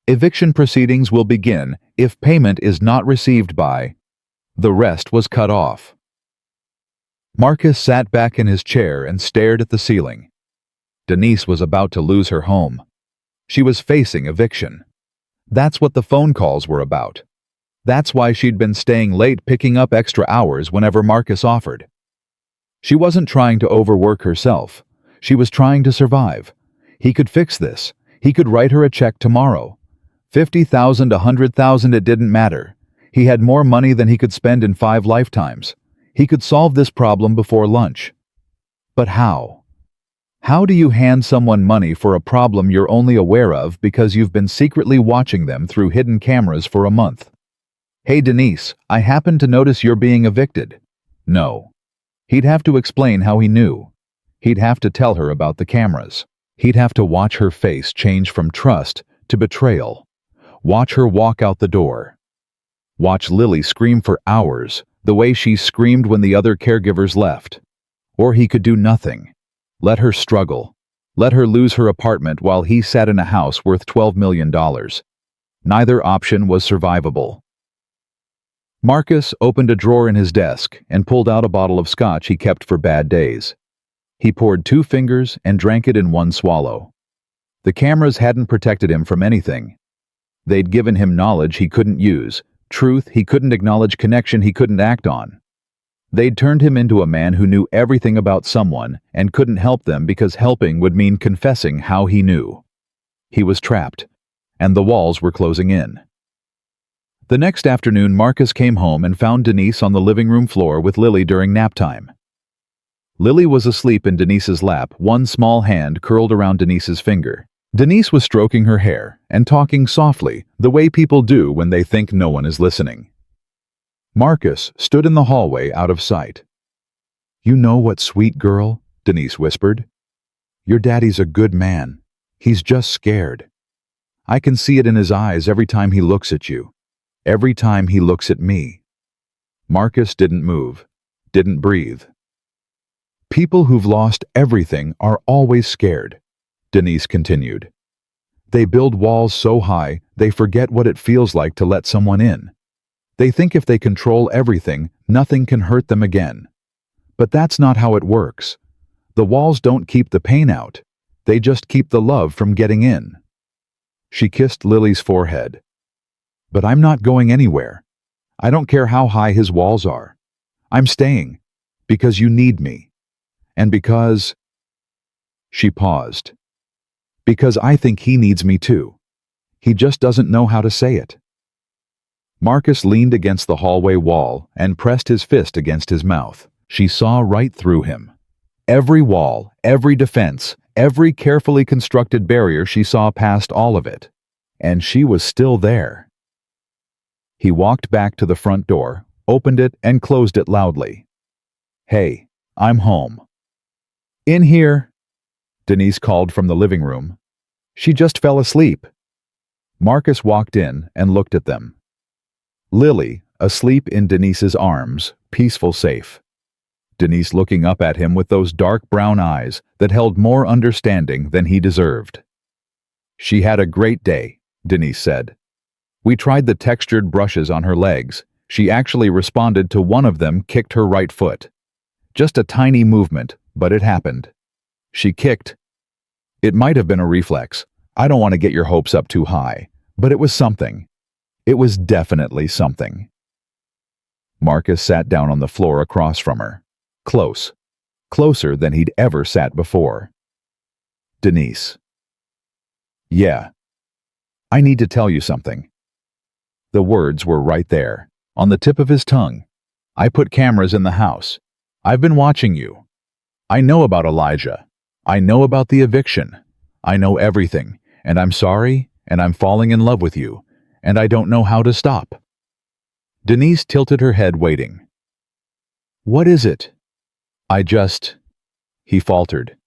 Eviction proceedings will begin if payment is not received by—" The rest was cut off. Marcus sat back in his chair and stared at the ceiling. Denise was about to lose her home. She was facing eviction. That's what the phone calls were about. That's why she'd been staying late, picking up extra hours whenever Marcus offered. She wasn't trying to overwork herself. She was trying to survive. He could fix this. He could write her a check tomorrow. 50,000, 100,000, it didn't matter. He had more money than he could spend in 5 lifetimes. He could solve this problem before lunch. But how? How do you hand someone money for a problem you're only aware of because you've been secretly watching them through hidden cameras for a month? "Hey Denise, I happen to notice you're being evicted." No. He'd have to explain how he knew. He'd have to tell her about the cameras. He'd have to watch her face change from trust to betrayal. Watch her walk out the door. Watch Lily scream for hours, the way she screamed when the other caregivers left. Or he could do nothing. Let her struggle. Let her lose her apartment while he sat in a house worth $12 million. Neither option was survivable. Marcus opened a drawer in his desk and pulled out a bottle of scotch he kept for bad days. He poured 2 fingers and drank it in one swallow. The cameras hadn't protected him from anything. They'd given him knowledge he couldn't use, truth he couldn't acknowledge, connection he couldn't act on. They'd turned him into a man who knew everything about someone and couldn't help them because helping would mean confessing how he knew. He was trapped, and the walls were closing in. The next afternoon, Marcus came home and found Denise on the living room floor with Lily during nap time. Lily was asleep in Denise's lap, one small hand curled around Denise's finger. Denise was stroking her hair and talking softly, the way people do when they think no one is listening. Marcus stood in the hallway out of sight. "You know what, sweet girl?" Denise whispered. "Your daddy's a good man. He's just scared. I can see it in his eyes every time he looks at you. Every time he looks at me." Marcus didn't move, didn't breathe. "People who've lost everything are always scared," Denise continued. "They build walls so high they forget what it feels like to let someone in. They think if they control everything, nothing can hurt them again. But that's not how it works. The walls don't keep the pain out. They just keep the love from getting in." She kissed Lily's forehead. "But I'm not going anywhere. I don't care how high his walls are. I'm staying, because you need me. And because—" She paused. "Because I think he needs me too. He just doesn't know how to say it." Marcus leaned against the hallway wall and pressed his fist against his mouth. She saw right through him. Every wall, every defense, every carefully constructed barrier, she saw past all of it. And she was still there. He walked back to the front door, opened it, and closed it loudly. "Hey, I'm home." "In here," Denise called from the living room. "She just fell asleep." Marcus walked in and looked at them. Lily, asleep in Denise's arms, peaceful, safe. Denise looking up at him with those dark brown eyes that held more understanding than he deserved. "She had a great day," Denise said. "We tried the textured brushes on her legs. She actually responded to one of them, kicked her right foot. Just a tiny movement, but it happened. She kicked. It might have been a reflex. I don't want to get your hopes up too high, but it was something. It was definitely something." Marcus sat down on the floor across from her. Close. Closer than he'd ever sat before. "Denise." "Yeah. I need to tell you something." The words were right there, on the tip of his tongue. "I put cameras in the house. I've been watching you. I know about Elijah. I know about the eviction. I know everything, and I'm sorry, and I'm falling in love with you, and I don't know how to stop." Denise tilted her head, waiting. "What is it?" He faltered.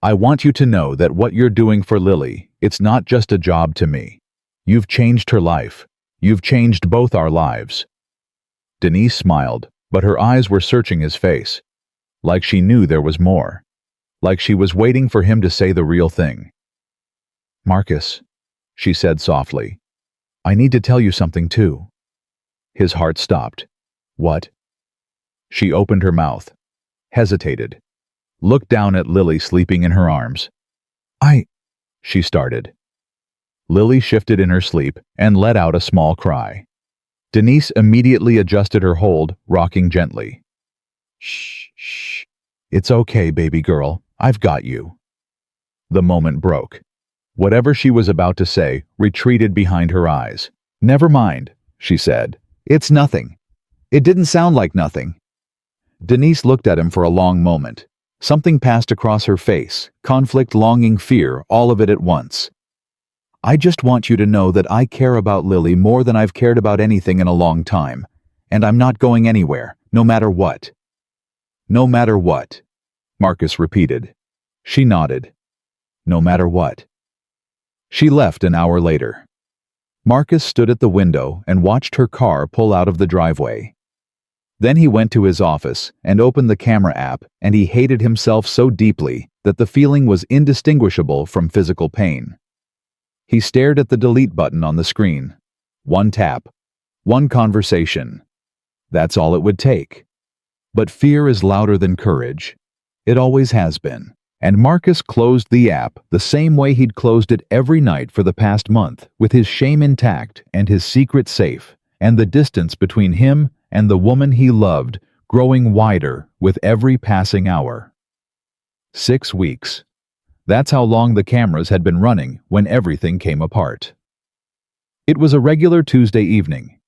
"I want you to know that what you're doing for Lily, it's not just a job to me. You've changed her life. You've changed both our lives." Denise smiled, but her eyes were searching his face. Like she knew there was more. Like she was waiting for him to say the real thing. "Marcus," she said softly, "I need to tell you something too." His heart stopped. "What?" She opened her mouth, hesitated, looked down at Lily sleeping in her arms. She started. Lily shifted in her sleep and let out a small cry. Denise immediately adjusted her hold, rocking gently. "Shh, shh. It's okay, baby girl. I've got you." The moment broke. Whatever she was about to say retreated behind her eyes. "Never mind," she said. "It's nothing. It didn't sound like nothing." Denise looked at him for a long moment. Something passed across her face, conflict, longing, fear, all of it at once. "I just want you to know that I care about Lily more than I've cared about anything in a long time, and I'm not going anywhere, no matter what." "No matter what," Marcus repeated. She nodded. "No matter what." She left an hour later. Marcus stood at the window and watched her car pull out of the driveway. Then he went to his office and opened the camera app, and he hated himself so deeply that the feeling was indistinguishable from physical pain. He stared at the delete button on the screen. One tap. One conversation. That's all it would take. But fear is louder than courage. It always has been. And Marcus closed the app the same way he'd closed it every night for the past month, with his shame intact and his secret safe, and the distance between him and the woman he loved growing wider with every passing hour. 6 weeks. That's how long the cameras had been running when everything came apart. It was a regular Tuesday evening.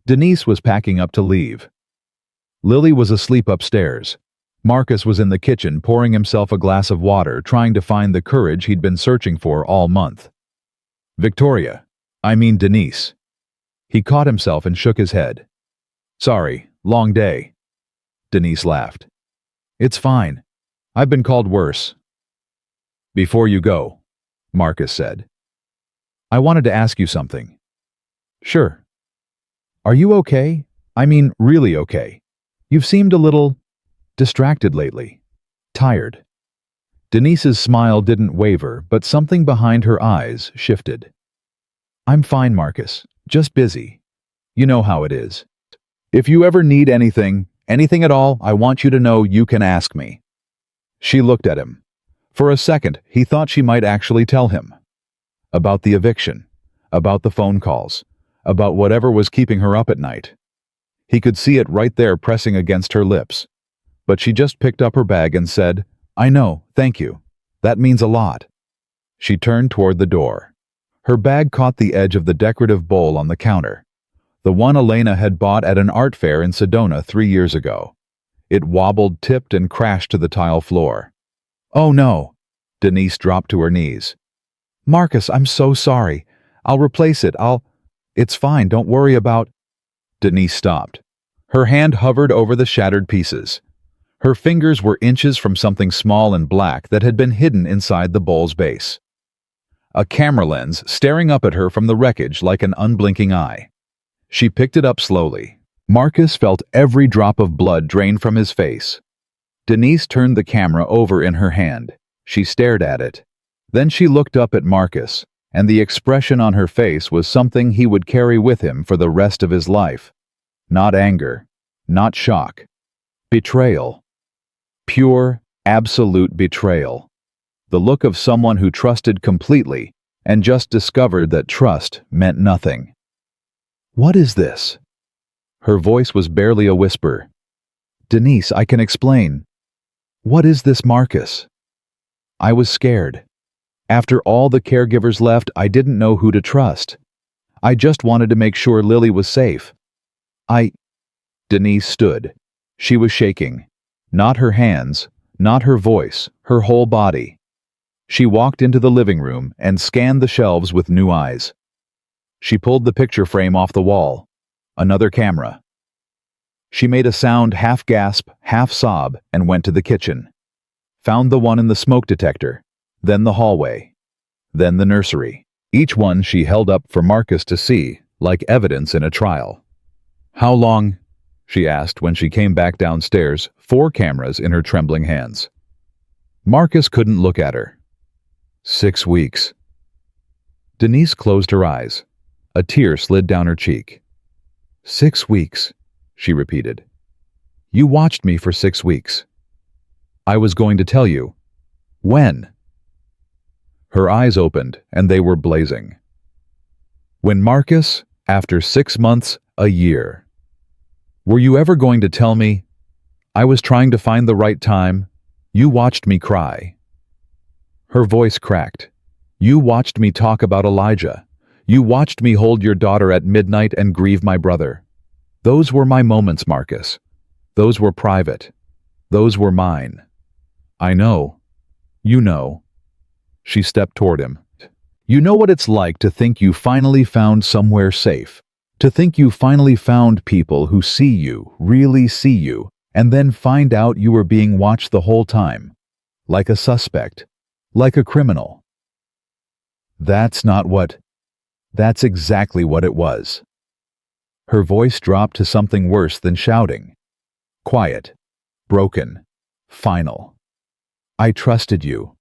Denise was packing up to leave. Lily was asleep upstairs. Marcus was in the kitchen pouring himself a glass of water, trying to find the courage he'd been searching for all month. Denise. He caught himself and shook his head. Sorry, long day. Denise laughed. It's fine. I've been called worse. Before you go, Marcus said, I wanted to ask you something. Sure. Are you okay? Really okay. You've seemed a little distracted lately. Tired. Denise's smile didn't waver, but something behind her eyes shifted. I'm fine, Marcus. Just busy. You know how it is. If you ever need anything at all, I want you to know you can ask me. She looked at him. For a second, he thought she might actually tell him. About the eviction. About the phone calls. About whatever was keeping her up at night. He could see it right there pressing against her lips. But she just picked up her bag and said, I know, thank you. That means a lot. She turned toward the door. Her bag caught the edge of the decorative bowl on the counter. The one Elena had bought at an art fair in Sedona 3 years ago. It wobbled, tipped, and crashed to the tile floor. Oh no! Denise dropped to her knees. Marcus, I'm so sorry. I'll replace it. It's fine, don't worry about... Denise stopped. Her hand hovered over the shattered pieces. Her fingers were inches from something small and black that had been hidden inside the bowl's base. A camera lens staring up at her from the wreckage like an unblinking eye. She picked it up slowly. Marcus felt every drop of blood drain from his face. Denise turned the camera over in her hand. She stared at it. Then she looked up at Marcus, and the expression on her face was something he would carry with him for the rest of his life. Not anger, not shock. Betrayal. Pure, absolute betrayal. The look of someone who trusted completely and just discovered that trust meant nothing. What is this? Her voice was barely a whisper. Denise, I can explain. What is this, Marcus? I was scared. After all the caregivers left, I didn't know who to trust. I just wanted to make sure Lily was safe. Denise stood. She was shaking. Not her hands, not her voice, her whole body. She walked into the living room and scanned the shelves with new eyes. She pulled the picture frame off the wall. Another camera. She made a sound, half gasp, half sob, and went to the kitchen. Found the one in the smoke detector, then the hallway, then the nursery. Each one she held up for Marcus to see, like evidence in a trial. How long? She asked when she came back downstairs, 4 cameras in her trembling hands. Marcus couldn't look at her. 6 weeks. Denise closed her eyes. A tear slid down her cheek. 6 weeks, she repeated. You watched me for 6 weeks. I was going to tell you. When? Her eyes opened, and they were blazing. When Marcus, after 6 months, a year. Were you ever going to tell me? I was trying to find the right time. You watched me cry. Her voice cracked. You watched me talk about Elijah. You watched me hold your daughter at midnight and grieve my brother. Those were my moments, Marcus. Those were private. Those were mine. I know. You know. She stepped toward him. You know what it's like to think you finally found somewhere safe. To think you finally found people who see you, really see you, and then find out you were being watched the whole time. Like a suspect. Like a criminal. That's exactly what it was. Her voice dropped to something worse than shouting. Quiet. Broken. Final. I trusted you.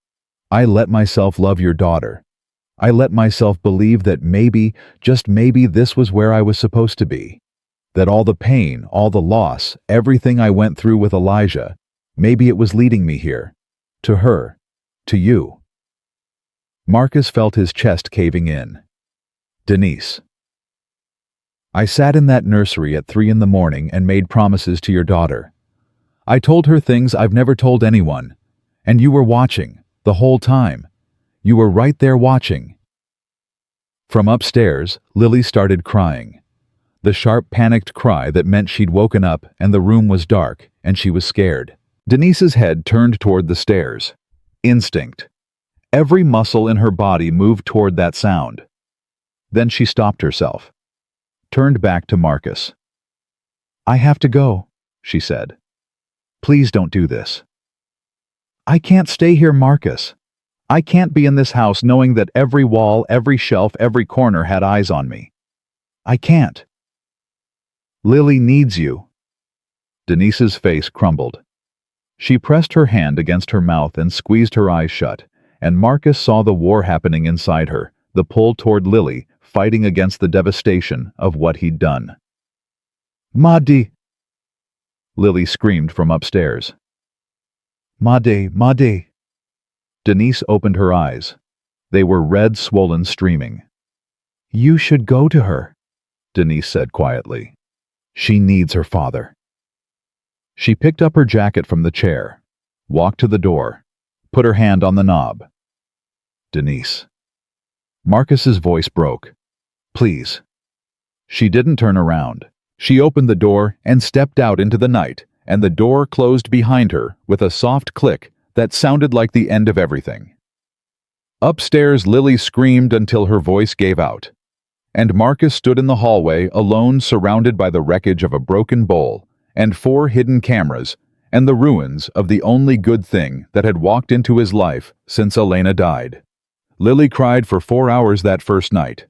I let myself love your daughter. I let myself believe that maybe, just maybe, this was where I was supposed to be. That all the pain, all the loss, everything I went through with Elijah, maybe it was leading me here. To her. To you. Marcus felt his chest caving in. Denise. I sat in that nursery at 3 a.m. and made promises to your daughter. I told her things I've never told anyone. And you were watching, the whole time. You were right there watching. From upstairs, Lily started crying. The sharp, panicked cry that meant she'd woken up and the room was dark and she was scared. Denise's head turned toward the stairs. Instinct. Every muscle in her body moved toward that sound. Then she stopped herself. Turned back to Marcus. I have to go, she said. Please don't do this. I can't stay here, Marcus. I can't be in this house knowing that every wall, every shelf, every corner had eyes on me. I can't. Lily needs you. Denise's face crumbled. She pressed her hand against her mouth and squeezed her eyes shut, and Marcus saw the war happening inside her, the pull toward Lily, fighting against the devastation of what he'd done. Madi! Lily screamed from upstairs. Madi, Madi! Denise opened her eyes. They were red, swollen, streaming. You should go to her, Denise said quietly. She needs her father. She picked up her jacket from the chair, walked to the door, put her hand on the knob. Denise. Marcus's voice broke. Please. She didn't turn around. She opened the door and stepped out into the night, and the door closed behind her with a soft click that sounded like the end of everything. Upstairs, Lily screamed until her voice gave out, and Marcus stood in the hallway alone, surrounded by the wreckage of a broken bowl and 4 hidden cameras and the ruins of the only good thing that had walked into his life since Elena died. Lily cried for 4 hours that first night.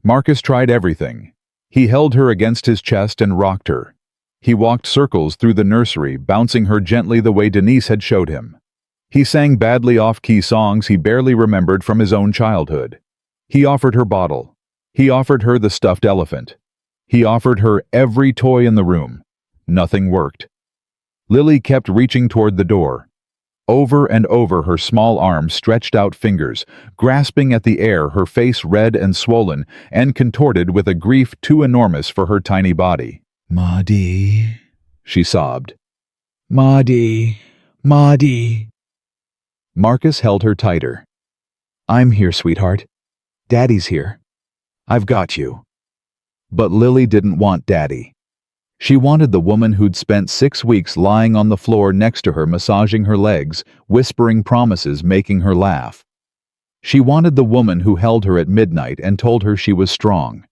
Marcus tried everything. He held her against his chest and rocked her. He walked circles through the nursery, bouncing her gently the way Denise had showed him. He sang badly off-key songs he barely remembered from his own childhood. He offered her bottle. He offered her the stuffed elephant. He offered her every toy in the room. Nothing worked. Lily kept reaching toward the door. Over and over, her small arms stretched out fingers, grasping at the air, her face red and swollen and contorted with a grief too enormous for her tiny body. Madi, she sobbed. Madi, Madi. Marcus held her tighter. I'm here, sweetheart. Daddy's here. I've got you. But Lily didn't want Daddy. She wanted the woman who'd spent 6 weeks lying on the floor next to her, massaging her legs, whispering promises, making her laugh. She wanted the woman who held her at midnight and told her she was strong.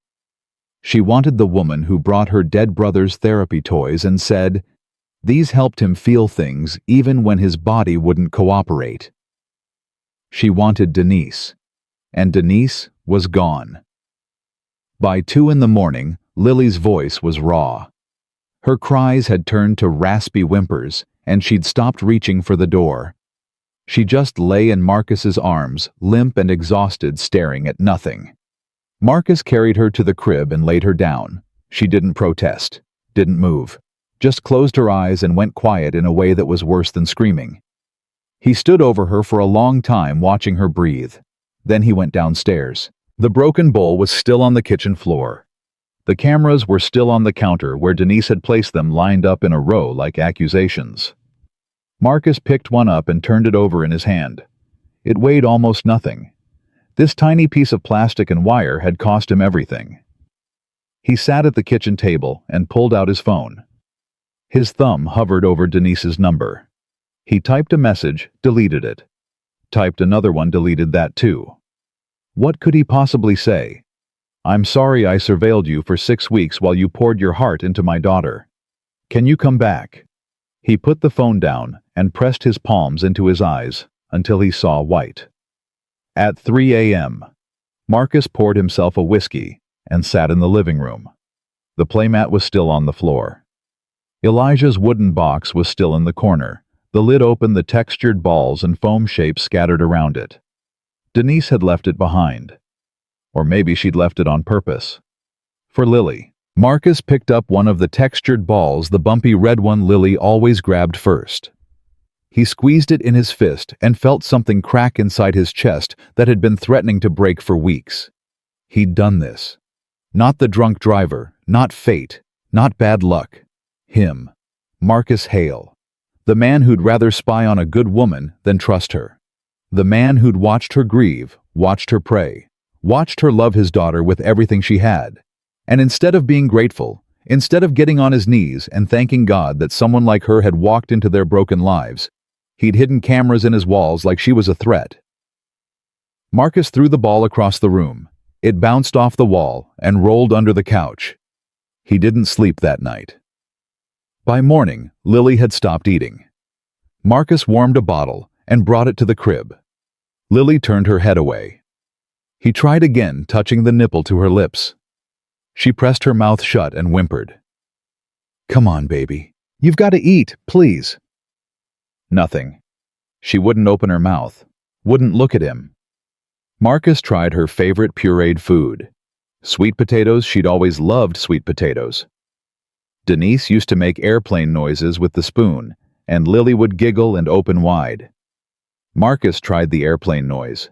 She wanted the woman who brought her dead brother's therapy toys and said, these helped him feel things even when his body wouldn't cooperate. She wanted Denise, and Denise was gone. By 2 a.m, Lily's voice was raw. Her cries had turned to raspy whimpers, and she'd stopped reaching for the door. She just lay in Marcus's arms, limp and exhausted, staring at nothing. Marcus carried her to the crib and laid her down. She didn't protest, didn't move, just closed her eyes and went quiet in a way that was worse than screaming. He stood over her for a long time, watching her breathe. Then he went downstairs. The broken bowl was still on the kitchen floor. The cameras were still on the counter where Denise had placed them, lined up in a row like accusations. Marcus picked one up and turned it over in his hand. It weighed almost nothing. This tiny piece of plastic and wire had cost him everything. He sat at the kitchen table and pulled out his phone. His thumb hovered over Denise's number. He typed a message, deleted it. Typed another one, deleted that too. What could he possibly say? I'm sorry I surveilled you for 6 weeks while you poured your heart into my daughter. Can you come back? He put the phone down and pressed his palms into his eyes until he saw white. At 3 a.m., Marcus poured himself a whiskey and sat in the living room. The playmat was still on the floor. Elijah's wooden box was still in the corner, the lid open, the textured balls and foam shapes scattered around it. Denise had left it behind. Or maybe she'd left it on purpose. For Lily, Marcus picked up one of the textured balls, the bumpy red one Lily always grabbed first. He squeezed it in his fist and felt something crack inside his chest that had been threatening to break for weeks. He'd done this. Not the drunk driver, not fate, not bad luck. Him, Marcus Hale. The man who'd rather spy on a good woman than trust her. The man who'd watched her grieve, watched her pray, watched her love his daughter with everything she had. And instead of being grateful, instead of getting on his knees and thanking God that someone like her had walked into their broken lives, he'd hidden cameras in his walls like she was a threat. Marcus threw the ball across the room. It bounced off the wall and rolled under the couch. He didn't sleep that night. By morning, Lily had stopped eating. Marcus warmed a bottle and brought it to the crib. Lily turned her head away. He tried again, touching the nipple to her lips. She pressed her mouth shut and whimpered. "Come on, baby. You've got to eat, please." Nothing. She wouldn't open her mouth, wouldn't look at him. Marcus tried her favorite pureed food. Sweet potatoes, she'd always loved sweet potatoes. Denise used to make airplane noises with the spoon, and Lily would giggle and open wide. Marcus tried the airplane noise.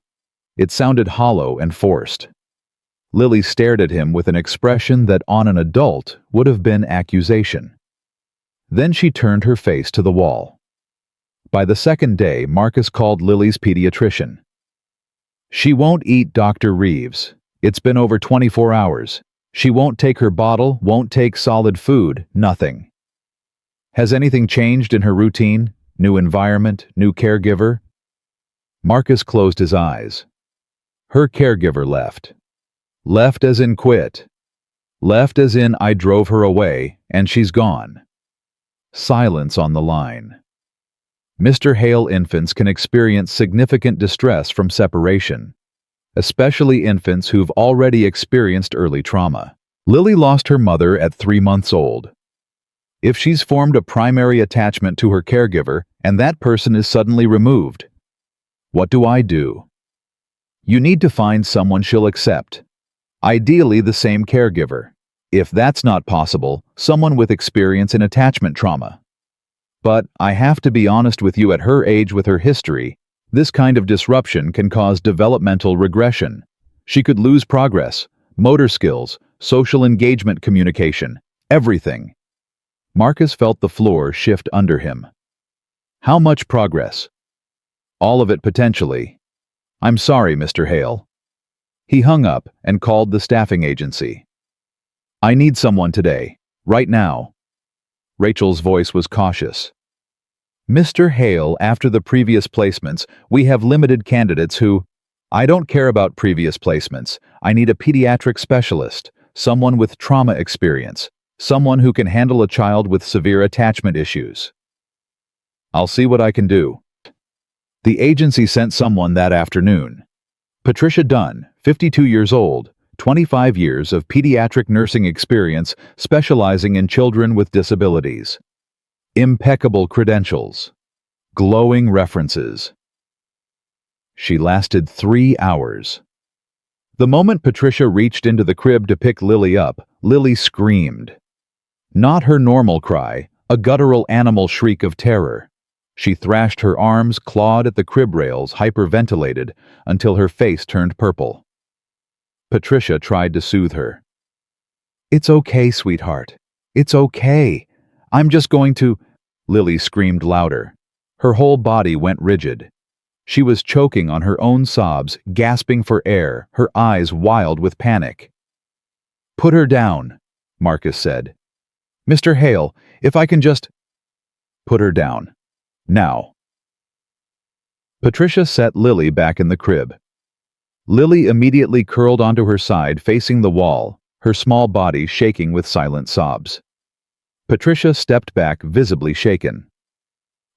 It sounded hollow and forced. Lily stared at him with an expression that on an adult would have been accusation. Then she turned her face to the wall. By the second day, Marcus called Lily's pediatrician. "She won't eat, Dr. Reeves. It's been over 24 hours. She won't take her bottle, won't take solid food, nothing." "Has anything changed in her routine? New environment, new caregiver?" Marcus closed his eyes. Her caregiver left. Left as in quit. Left as in I drove her away, and she's gone. Silence on the line. Mr. Hale infants can experience significant distress from separation, especially infants who've already experienced early trauma. Lily lost her mother at 3 months old. If she's formed a primary attachment to her caregiver and that person is suddenly removed, what do I do? You need to find someone she'll accept. Ideally the same caregiver. If that's not possible, someone with experience in attachment trauma. But I have to be honest with you, at her age with her history, this kind of disruption can cause developmental regression. She could lose progress, motor skills, social engagement, communication, everything. Marcus felt the floor shift under him. How much progress? All of it potentially. I'm sorry, Mr. Hale. He hung up and called the staffing agency. I need someone today, right now. Rachel's voice was cautious. Mr. Hale, after the previous placements, we have limited candidates who... I don't care about previous placements. I need a pediatric specialist, someone with trauma experience, someone who can handle a child with severe attachment issues. I'll see what I can do. The agency sent someone that afternoon. Patricia Dunn, 52 years old, 25 years of pediatric nursing experience specializing in children with disabilities. Impeccable credentials. Glowing references. She lasted 3 hours. The moment Patricia reached into the crib to pick Lily up, Lily screamed. Not her normal cry, a guttural animal shriek of terror. She thrashed her arms, clawed at the crib rails, hyperventilated, until her face turned purple. Patricia tried to soothe her. It's okay, sweetheart. It's okay. I'm just going to... Lily screamed louder. Her whole body went rigid. She was choking on her own sobs, gasping for air, her eyes wild with panic. Put her down, Marcus said. Mr. Hale, if I can just... Put her down. Now. Patricia set Lily back in the crib. Lily immediately curled onto her side, facing the wall, her small body shaking with silent sobs. Patricia stepped back, visibly shaken.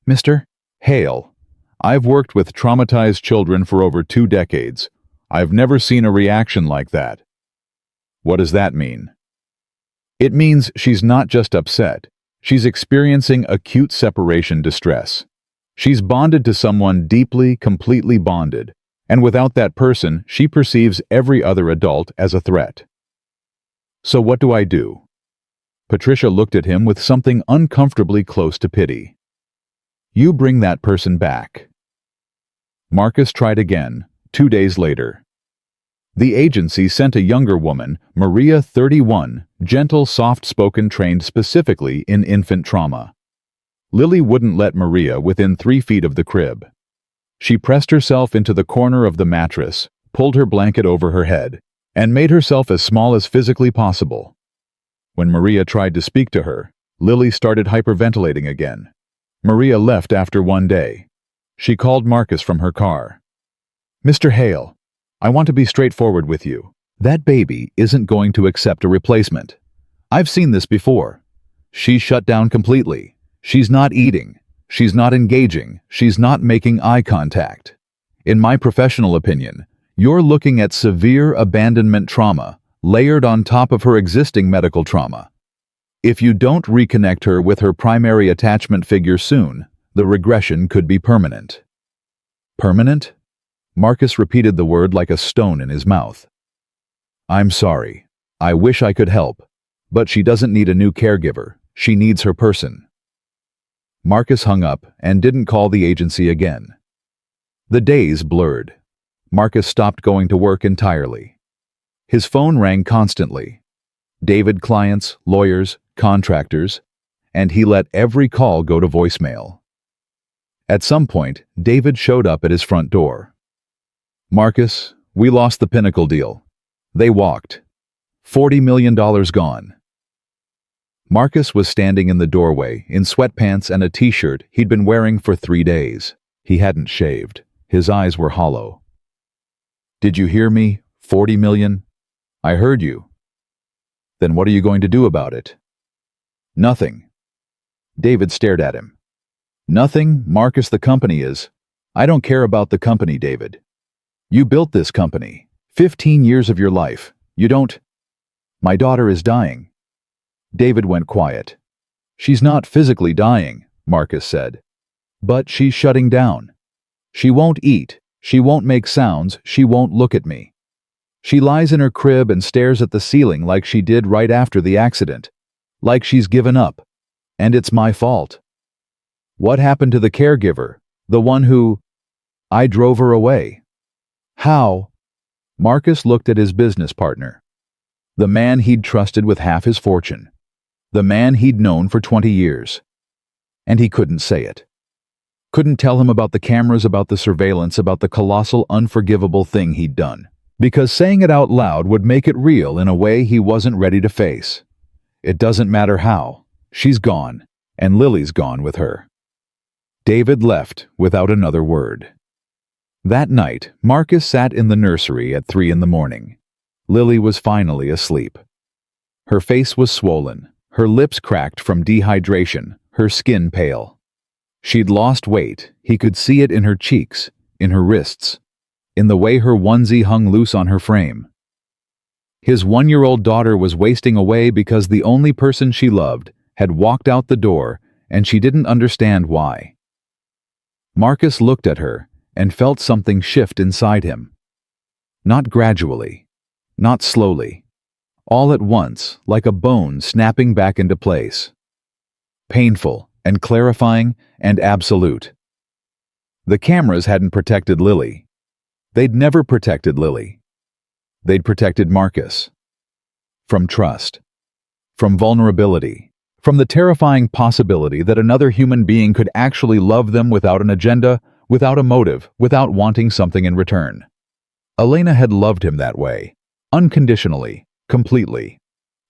Mr. Hale, I've worked with traumatized children for over 2 decades. I've never seen a reaction like that. What does that mean? It means she's not just upset. She's experiencing acute separation distress. She's bonded to someone deeply, completely bonded, And without that person, she perceives every other adult as a threat. So what do I do? Patricia looked at him with something uncomfortably close to pity. You bring that person back. Marcus tried again, 2 days later. The agency sent a younger woman, Maria, 31, gentle, soft-spoken, trained specifically in infant trauma. Lily wouldn't let Maria within 3 feet of the crib. She pressed herself into the corner of the mattress, pulled her blanket over her head, and made herself as small as physically possible. When Maria tried to speak to her, Lily started hyperventilating again. Maria left after 1 day. She called Marcus from her car. Mr. Hale, I want to be straightforward with you. That baby isn't going to accept a replacement. I've seen this before. She's shut down completely. She's not eating. She's not engaging. She's not making eye contact. In my professional opinion, you're looking at severe abandonment trauma, layered on top of her existing medical trauma. If you don't reconnect her with her primary attachment figure soon, the regression could be permanent. Permanent? Marcus repeated the word like a stone in his mouth. I'm sorry. I wish I could help. But she doesn't need a new caregiver. She needs her person. Marcus hung up and didn't call the agency again. The days blurred. Marcus stopped going to work entirely. His phone rang constantly. David clients, lawyers, contractors, and he let every call go to voicemail. At some point, David showed up at his front door. Marcus, we lost the Pinnacle deal. They walked. $40 million gone. Marcus was standing in the doorway in sweatpants and a t-shirt he'd been wearing for 3 days. He hadn't shaved. His eyes were hollow. Did you hear me? 40 million? I heard you. Then what are you going to do about it? Nothing. David stared at him. Nothing, Marcus, the company is. I don't care about the company, David. You built this company. 15 years of your life. You don't. My daughter is dying. David went quiet. She's not physically dying, Marcus said. But she's shutting down. She won't eat. She won't make sounds. She won't look at me. She lies in her crib and stares at the ceiling like she did right after the accident. Like she's given up. And it's my fault. What happened to the caregiver? The one who... I drove her away. How? Marcus looked at his business partner. The man he'd trusted with half his fortune. The man he'd known for 20 years. And he couldn't say it. Couldn't tell him about the cameras, about the surveillance, about the colossal, unforgivable thing he'd done. Because saying it out loud would make it real in a way he wasn't ready to face. It doesn't matter how. She's gone, and Lily's gone with her. David left without another word. That night, Marcus sat in the nursery at 3 a.m. Lily was finally asleep. Her face was swollen, her lips cracked from dehydration, her skin pale. She'd lost weight. He could see it in her cheeks, in her wrists, in the way her onesie hung loose on her frame. His 1-year-old daughter was wasting away because the only person she loved had walked out the door, and she didn't understand why. Marcus looked at her and felt something shift inside him. Not gradually, not slowly, all at once, like a bone snapping back into place. Painful and clarifying and absolute. The cameras hadn't protected Lily. They'd never protected Lily. They'd protected Marcus. From trust. From vulnerability. From the terrifying possibility that another human being could actually love them without an agenda, without a motive, without wanting something in return. Elena had loved him that way, unconditionally, completely.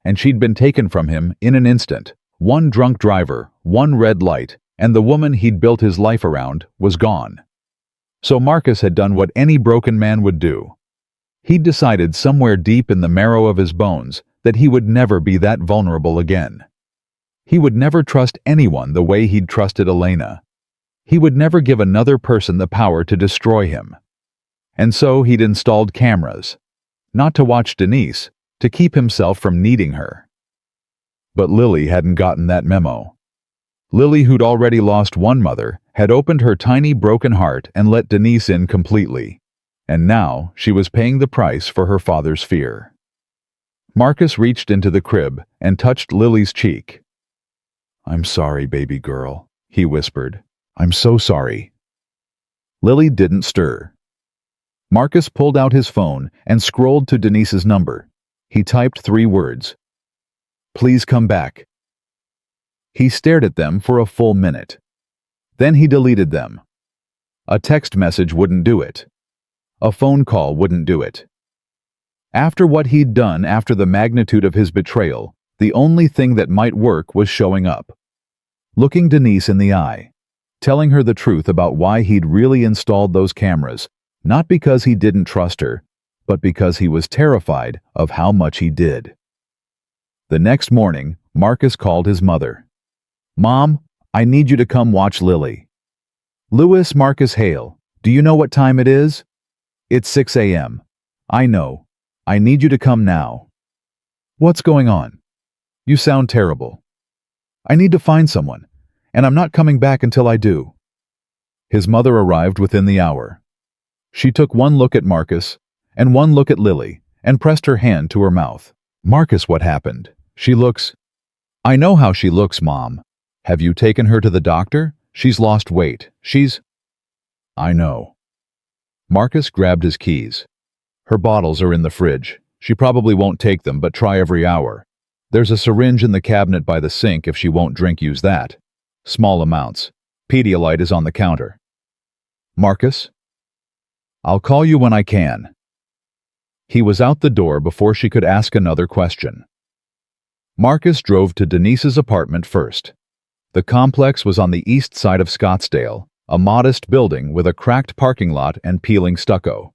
And she'd been taken from him in an instant. One drunk driver, one red light, and the woman he'd built his life around was gone. So Marcus had done what any broken man would do. He'd decided somewhere deep in the marrow of his bones that he would never be that vulnerable again. He would never trust anyone the way he'd trusted Elena. He would never give another person the power to destroy him. And so he'd installed cameras, not to watch Denise, to keep himself from needing her. But Lily hadn't gotten that memo. Lily, who'd already lost one mother, had opened her tiny broken heart and let Denise in completely. And now she was paying the price for her father's fear. Marcus reached into the crib and touched Lily's cheek. "I'm sorry, baby girl," he whispered. "I'm so sorry." Lily didn't stir. Marcus pulled out his phone and scrolled to Denise's number. He typed 3 words. "Please come back." He stared at them for a full minute. Then he deleted them. A text message wouldn't do it. A phone call wouldn't do it. After what he'd done, after the magnitude of his betrayal, the only thing that might work was showing up. Looking Denise in the eye. Telling her the truth about why he'd really installed those cameras, not because he didn't trust her, but because he was terrified of how much he did. The next morning, Marcus called his mother. "Mom, I need you to come watch Lily." "Louis Marcus Hale, do you know what time it is?" "It's 6 a.m. "I know. I need you to come now." "What's going on?" "You sound terrible." "I need to find someone, and I'm not coming back until I do." His mother arrived within the hour. She took one look at Marcus and one look at Lily and pressed her hand to her mouth. "Marcus, what happened? She looks—" "I know how she looks, Mom. Have you taken her to the doctor? She's lost weight. She's—" "I know." Marcus grabbed his keys. "Her bottles are in the fridge. She probably won't take them, but try every hour. There's a syringe in the cabinet by the sink. If she won't drink, use that. Small amounts. Pedialyte is on the counter." "Marcus?" "I'll call you when I can." He was out the door before she could ask another question. Marcus drove to Denise's apartment first. The complex was on the east side of Scottsdale, a modest building with a cracked parking lot and peeling stucco.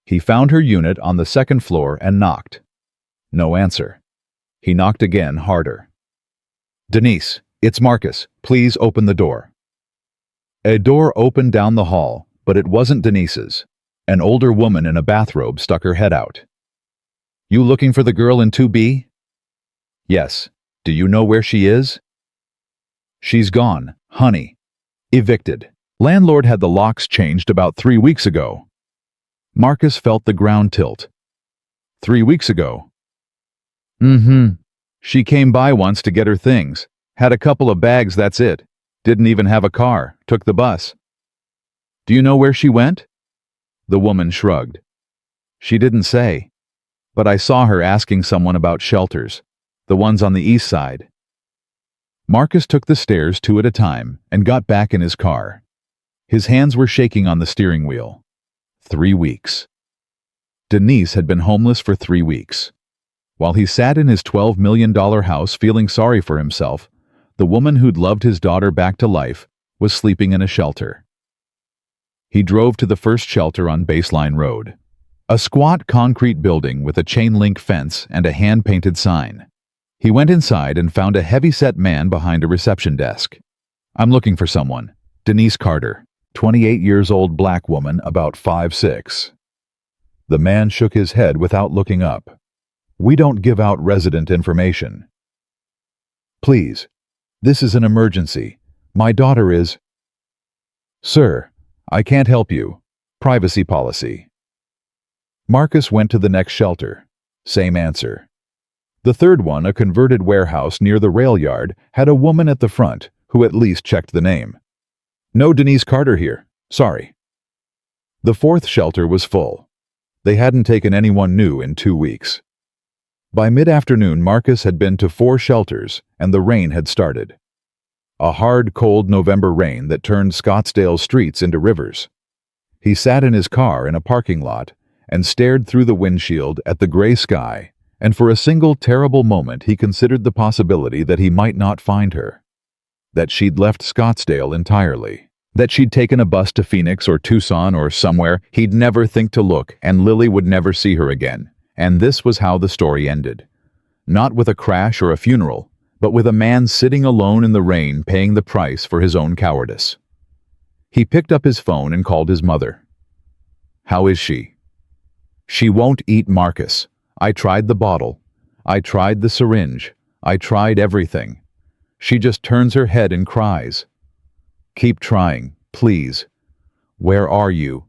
He found her unit on the 2nd floor and knocked. No answer. He knocked again, harder. "Denise, it's Marcus. Please open the door." A door opened down the hall, but it wasn't Denise's. An older woman in a bathrobe stuck her head out. "You looking for the girl in 2B? "Yes. Do you know where she is?" "She's gone, honey. Evicted. Landlord had the locks changed about 3 weeks ago." Marcus felt the ground tilt. 3 weeks ago? "Mm-hmm. She came by once to get her things. Had a couple of bags, that's it. Didn't even have a car. Took the bus." "Do you know where she went?" The woman shrugged. "She didn't say. But I saw her asking someone about shelters. The ones on the east side." Marcus took the stairs 2 at a time and got back in his car. His hands were shaking on the steering wheel. 3 weeks. Denise had been homeless for 3 weeks. While he sat in his $12 million house feeling sorry for himself, the woman who'd loved his daughter back to life was sleeping in a shelter. He drove to the first shelter on Baseline Road. A squat concrete building with a chain-link fence and a hand-painted sign. He went inside and found a heavy-set man behind a reception desk. "I'm looking for someone. Denise Carter, 28 years old, black woman, about 5'6". The man shook his head without looking up. "We don't give out resident information." "Please, this is an emergency. My daughter is—" "Sir, I can't help you. Privacy policy." Marcus went to the next shelter. Same answer. The third one, a converted warehouse near the rail yard, had a woman at the front who at least checked the name. "No Denise Carter here. Sorry." The fourth shelter was full. They hadn't taken anyone new in 2 weeks. By mid-afternoon, Marcus had been to 4 shelters, and the rain had started. A hard, cold November rain that turned Scottsdale's streets into rivers. He sat in his car in a parking lot and stared through the windshield at the gray sky, and for a single terrible moment he considered the possibility that he might not find her. That she'd left Scottsdale entirely. That she'd taken a bus to Phoenix or Tucson or somewhere he'd never think to look, and Lily would never see her again. And this was how the story ended. Not with a crash or a funeral, but with a man sitting alone in the rain paying the price for his own cowardice. He picked up his phone and called his mother. "How is she?" "She won't eat, Marcus. I tried the bottle. I tried the syringe. I tried everything. She just turns her head and cries." "Keep trying, please. Where are you?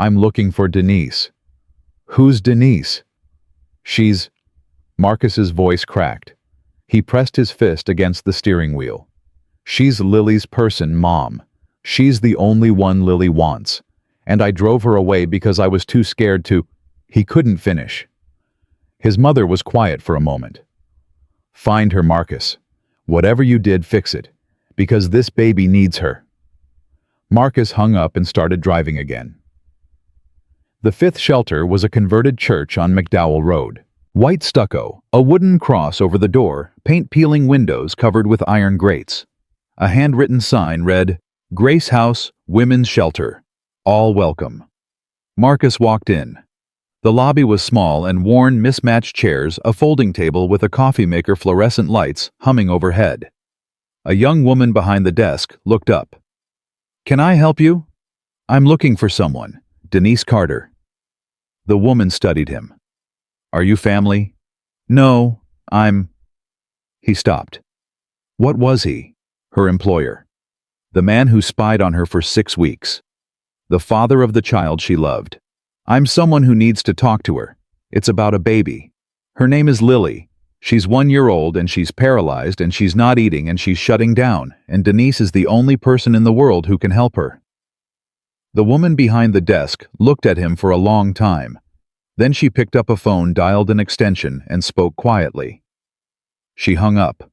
I'm looking for Denise. Who's Denise? She's... Marcus's voice cracked. He pressed his fist against the steering wheel. She's Lily's person, Mom. She's the only one Lily wants. And I drove her away because I was too scared to... He couldn't finish. His mother was quiet for a moment. Find her, Marcus. Whatever you did, fix it. Because this baby needs her. Marcus hung up and started driving again. The fifth shelter was a converted church on McDowell Road. White stucco, a wooden cross over the door, paint-peeling windows covered with iron grates. A handwritten sign read, Grace House, Women's Shelter. All welcome. Marcus walked in. The lobby was small and worn, mismatched chairs, a folding table with a coffee maker, fluorescent lights humming overhead. A young woman behind the desk looked up. Can I help you? I'm looking for someone. Denise Carter. The woman studied him. Are you family? No, I'm... He stopped. What was he? Her employer. The man who spied on her for 6 weeks. The father of the child she loved. I'm someone who needs to talk to her. It's about a baby. Her name is Lily. She's 1 year old and she's paralyzed and she's not eating and she's shutting down, and Denise is the only person in the world who can help her. The woman behind the desk looked at him for a long time. Then she picked up a phone, dialed an extension, and spoke quietly. She hung up.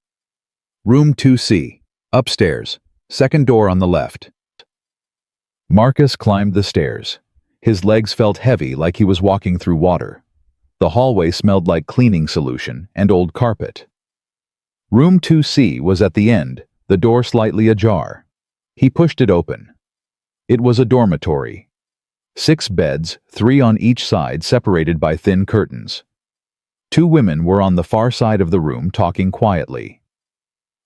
Room 2C, upstairs, second door on the left. Marcus climbed the stairs. His legs felt heavy, like he was walking through water. The hallway smelled like cleaning solution and old carpet. Room 2C was at the end, the door slightly ajar. He pushed it open. It was a dormitory. 6 beds, 3 on each side, separated by thin curtains. 2 women were on the far side of the room talking quietly.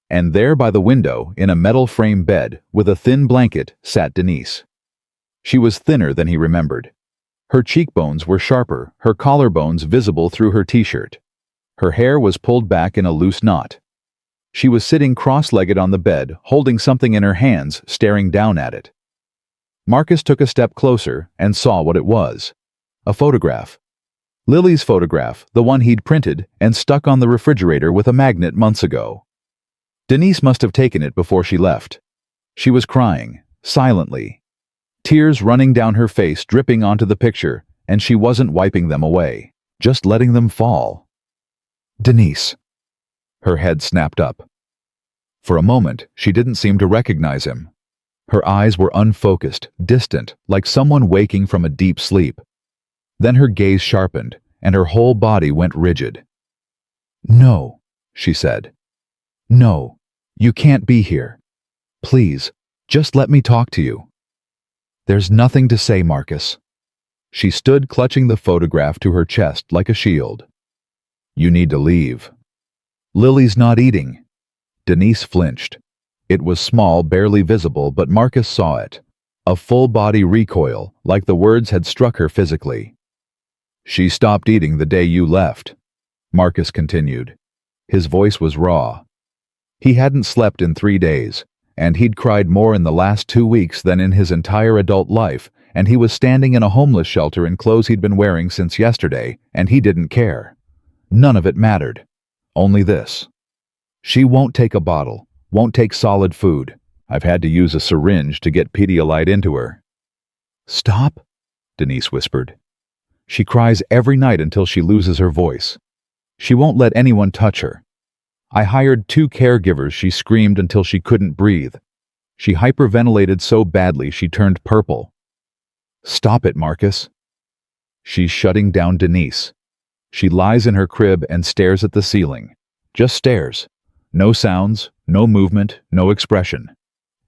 And there by the window, in a metal frame bed, with a thin blanket, sat Denise. She was thinner than he remembered. Her cheekbones were sharper, her collarbones visible through her t-shirt. Her hair was pulled back in a loose knot. She was sitting cross-legged on the bed, holding something in her hands, staring down at it. Marcus took a step closer and saw what it was. A photograph. Lily's photograph, the one he'd printed and stuck on the refrigerator with a magnet months ago. Denise must have taken it before she left. She was crying, silently. Tears running down her face, dripping onto the picture, and she wasn't wiping them away, just letting them fall. Denise. Her head snapped up. For a moment, she didn't seem to recognize him. Her eyes were unfocused, distant, like someone waking from a deep sleep. Then her gaze sharpened, and her whole body went rigid. No, she said. No, you can't be here. Please, just let me talk to you. There's nothing to say, Marcus. She stood clutching the photograph to her chest like a shield. You need to leave. Lily's not eating. Denise flinched. It was small, barely visible, but Marcus saw it. A full-body recoil, like the words had struck her physically. She stopped eating the day you left, Marcus continued. His voice was raw. He hadn't slept in 3 days, and he'd cried more in the last 2 weeks than in his entire adult life, and he was standing in a homeless shelter in clothes he'd been wearing since yesterday, and he didn't care. None of it mattered. Only this. She won't take a bottle. Won't take solid food. I've had to use a syringe to get Pedialyte into her. Stop, Denise whispered. She cries every night until she loses her voice. She won't let anyone touch her. I hired 2 caregivers, she screamed until she couldn't breathe. She hyperventilated so badly she turned purple. Stop it, Marcus. She's shutting down Denise. She lies in her crib and stares at the ceiling. Just stares. No sounds, no movement, no expression.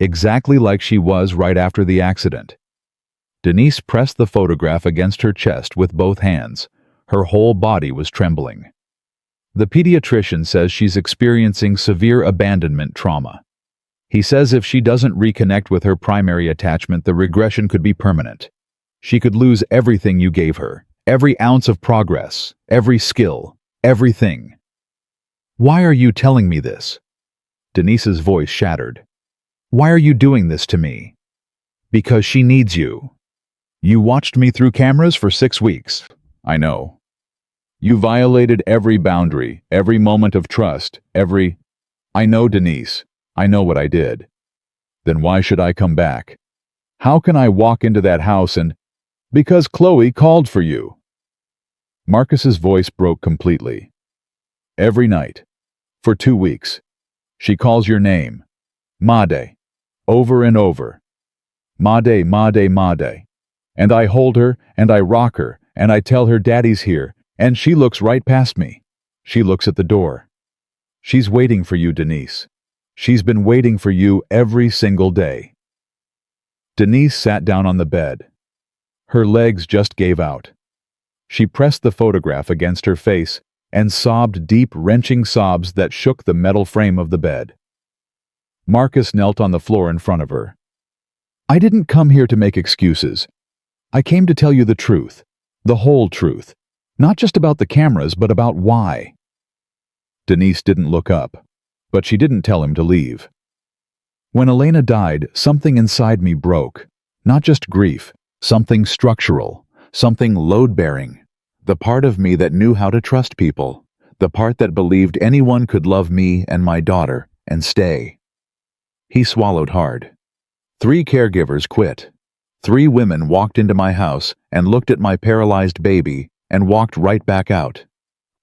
Exactly like she was right after the accident. Denise pressed the photograph against her chest with both hands. Her whole body was trembling. The pediatrician says she's experiencing severe abandonment trauma. He says if she doesn't reconnect with her primary attachment, the regression could be permanent. She could lose everything you gave her, every ounce of progress, every skill, everything. Why are you telling me this? Denise's voice shattered. Why are you doing this to me? Because she needs you. You watched me through cameras for 6 weeks. I know. You violated every boundary, every moment of trust, every... I know, Denise. I know what I did. Then why should I come back? How can I walk into that house and... Because Chloe called for you. Marcus's voice broke completely. Every night, for 2 weeks, she calls your name, Made, over and over. Made, Made, Made. And I hold her, and I rock her, and I tell her Daddy's here, and she looks right past me. She looks at the door. She's waiting for you, Denise. She's been waiting for you every single day. Denise sat down on the bed. Her legs just gave out. She pressed the photograph against her face and sobbed deep, wrenching sobs that shook the metal frame of the bed. Marcus knelt on the floor in front of her. I didn't come here to make excuses. I came to tell you the truth, the whole truth, not just about the cameras, but about why. Denise didn't look up, but she didn't tell him to leave. When Elena died, something inside me broke. Not just grief, something structural, something load-bearing. The part of me that knew how to trust people, the part that believed anyone could love me and my daughter and stay. He swallowed hard. 3 caregivers quit. 3 women walked into my house and looked at my paralyzed baby and walked right back out.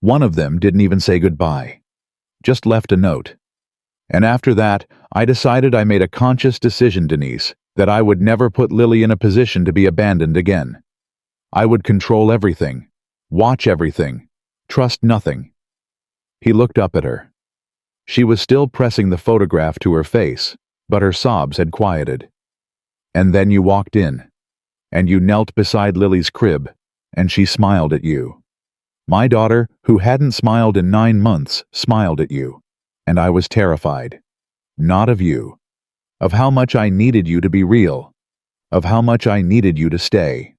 One of them didn't even say goodbye, just left a note. And after that, I decided I made a conscious decision, Denise, that I would never put Lily in a position to be abandoned again. I would control everything, watch everything, trust nothing. He looked up at her. She was still pressing the photograph to her face, but her sobs had quieted. And then you walked in, and you knelt beside Lily's crib, and she smiled at you. My daughter, who hadn't smiled in 9 months, smiled at you, and I was terrified. Not of you, of how much I needed you to be real, of how much I needed you to stay.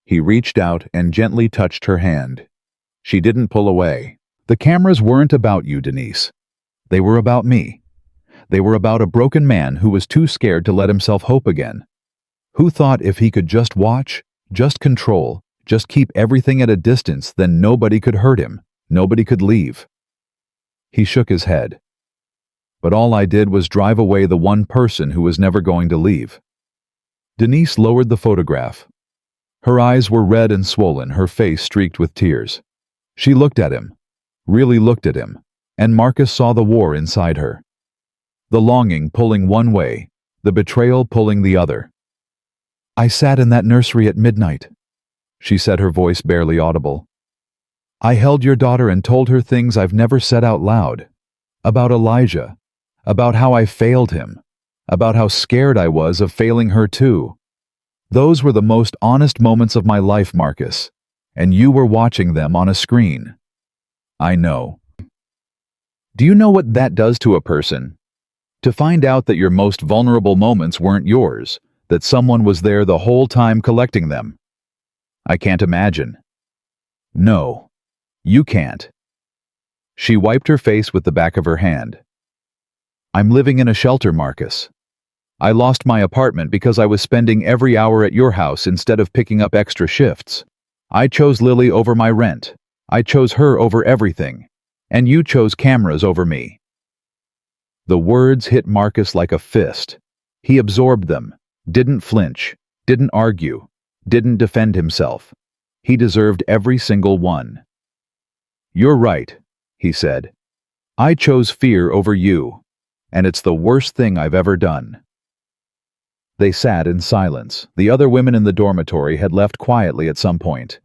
He reached out and gently touched her hand. She didn't pull away. The cameras weren't about you, Denise. They were about me. They were about a broken man who was too scared to let himself hope again. Who thought if he could just watch, just control, just keep everything at a distance, then nobody could hurt him, nobody could leave. He shook his head. But all I did was drive away the one person who was never going to leave. Denise lowered the photograph. Her eyes were red and swollen, her face streaked with tears. She looked at him, really looked at him, and Marcus saw the war inside her. The longing pulling one way, the betrayal pulling the other. I sat in that nursery at midnight, she said, her voice barely audible. I held your daughter and told her things I've never said out loud. About Elijah, about how I failed him, about how scared I was of failing her too. Those were the most honest moments of my life, Marcus, and you were watching them on a screen. I know. Do you know what that does to a person? To find out that your most vulnerable moments weren't yours, that someone was there the whole time collecting them. I can't imagine. No, you can't. She wiped her face with the back of her hand. I'm living in a shelter, Marcus. I lost my apartment because I was spending every hour at your house instead of picking up extra shifts. I chose Lily over my rent. I chose her over everything. And you chose cameras over me. The words hit Marcus like a fist. He absorbed them, didn't flinch, didn't argue, didn't defend himself. He deserved every single one. You're right, he said. I chose fear over you, and it's the worst thing I've ever done. They sat in silence. The other women in the dormitory had left quietly at some point.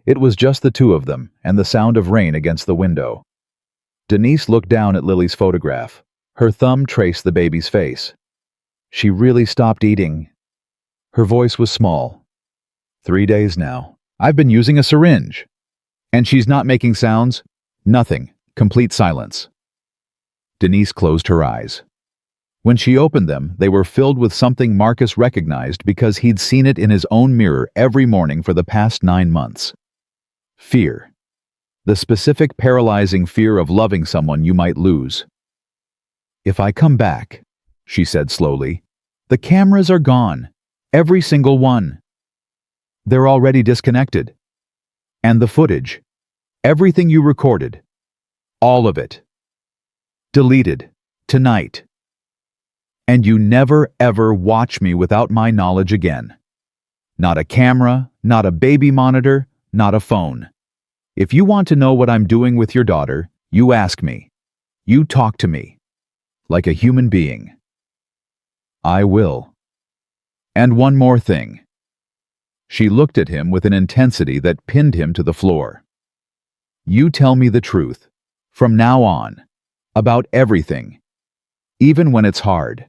It was just the 2 of them, and the sound of rain against the window. Denise looked down at Lily's photograph. Her thumb traced the baby's face. She really stopped eating. Her voice was small. 3 days now. I've been using a syringe. And she's not making sounds? Nothing. Complete silence. Denise closed her eyes. When she opened them, they were filled with something Marcus recognized because he'd seen it in his own mirror every morning for the past 9 months. Fear. The specific paralyzing fear of loving someone you might lose. If I come back, she said slowly, the cameras are gone. Every single one. They're already disconnected. And the footage, everything you recorded, all of it, deleted, tonight. And you never ever watch me without my knowledge again. Not a camera, not a baby monitor, not a phone. If you want to know what I'm doing with your daughter, you ask me. You talk to me. Like a human being. I will. And one more thing. She looked at him with an intensity that pinned him to the floor. You tell me the truth, from now on, about everything. Even when it's hard.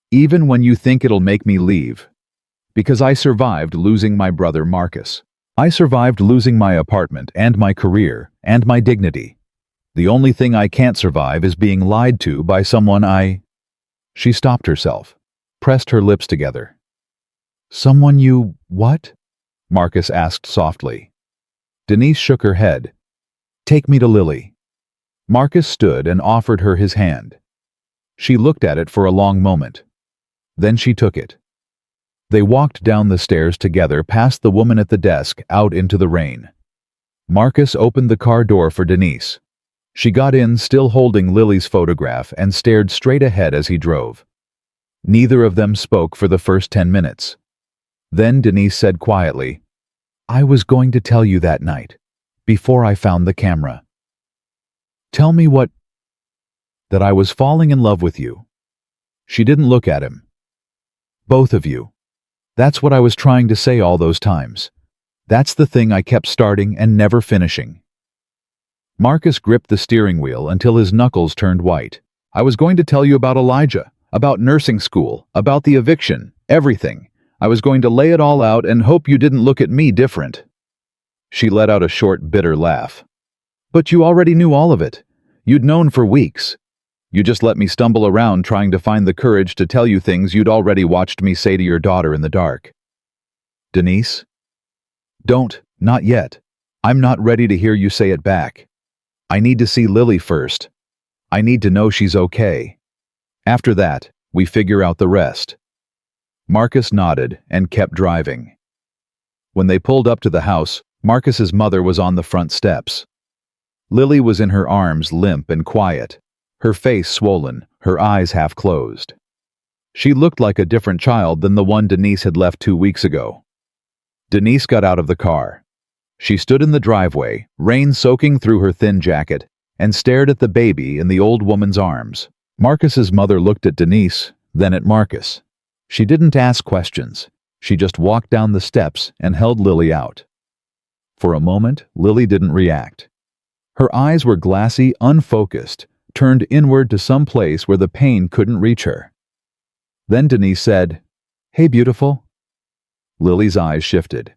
Even when you think it'll make me leave. Because I survived losing my brother Marcus. I survived losing my apartment and my career and my dignity. The only thing I can't survive is being lied to by someone I... She stopped herself, pressed her lips together. Someone you... what? Marcus asked softly. Denise shook her head. Take me to Lily. Marcus stood and offered her his hand. She looked at it for a long moment. Then she took it. They walked down the stairs together past the woman at the desk out into the rain. Marcus opened the car door for Denise. She got in still holding Lily's photograph and stared straight ahead as he drove. Neither of them spoke for the first 10 minutes. Then Denise said quietly, I was going to tell you that night, before I found the camera. Tell me what... That I was falling in love with you. She didn't look at him. Both of you. That's what I was trying to say all those times. That's the thing I kept starting and never finishing. Marcus gripped the steering wheel until his knuckles turned white. I was going to tell you about Elijah, about nursing school, about the eviction, everything. I was going to lay it all out and hope you didn't look at me different. She let out a short, bitter laugh. But you already knew all of it. You'd known for weeks. You just let me stumble around trying to find the courage to tell you things you'd already watched me say to your daughter in the dark. Denise? Don't, not yet. I'm not ready to hear you say it back. I need to see Lily first. I need to know she's okay. After that, we figure out the rest. Marcus nodded and kept driving. When they pulled up to the house, Marcus's mother was on the front steps. Lily was in her arms, limp and quiet, her face swollen, her eyes half closed. She looked like a different child than the one Denise had left 2 weeks ago. Denise got out of the car. She stood in the driveway, rain soaking through her thin jacket, and stared at the baby in the old woman's arms. Marcus's mother looked at Denise, then at Marcus. She didn't ask questions. She just walked down the steps and held Lily out. For a moment, Lily didn't react. Her eyes were glassy, unfocused, turned inward to some place where the pain couldn't reach her. Then Denise said, Hey, beautiful. Lily's eyes shifted.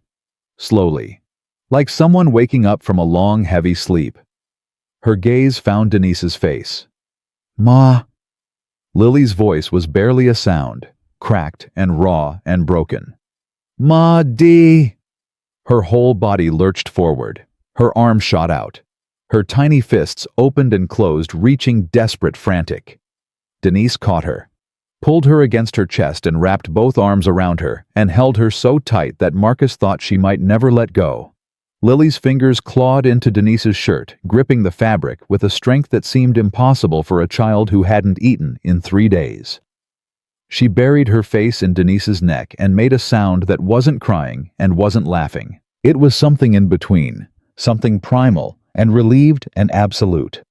Slowly. Like someone waking up from a long, heavy sleep. Her gaze found Denise's face. Ma. Lily's voice was barely a sound, cracked and raw and broken. Ma Dee. Her whole body lurched forward. Her arms shot out. Her tiny fists opened and closed, reaching desperate, frantic. Denise caught her, pulled her against her chest and wrapped both arms around her and held her so tight that Marcus thought she might never let go. Lily's fingers clawed into Denise's shirt, gripping the fabric with a strength that seemed impossible for a child who hadn't eaten in 3 days. She buried her face in Denise's neck and made a sound that wasn't crying and wasn't laughing. It was something in between, something primal and relieved and absolute.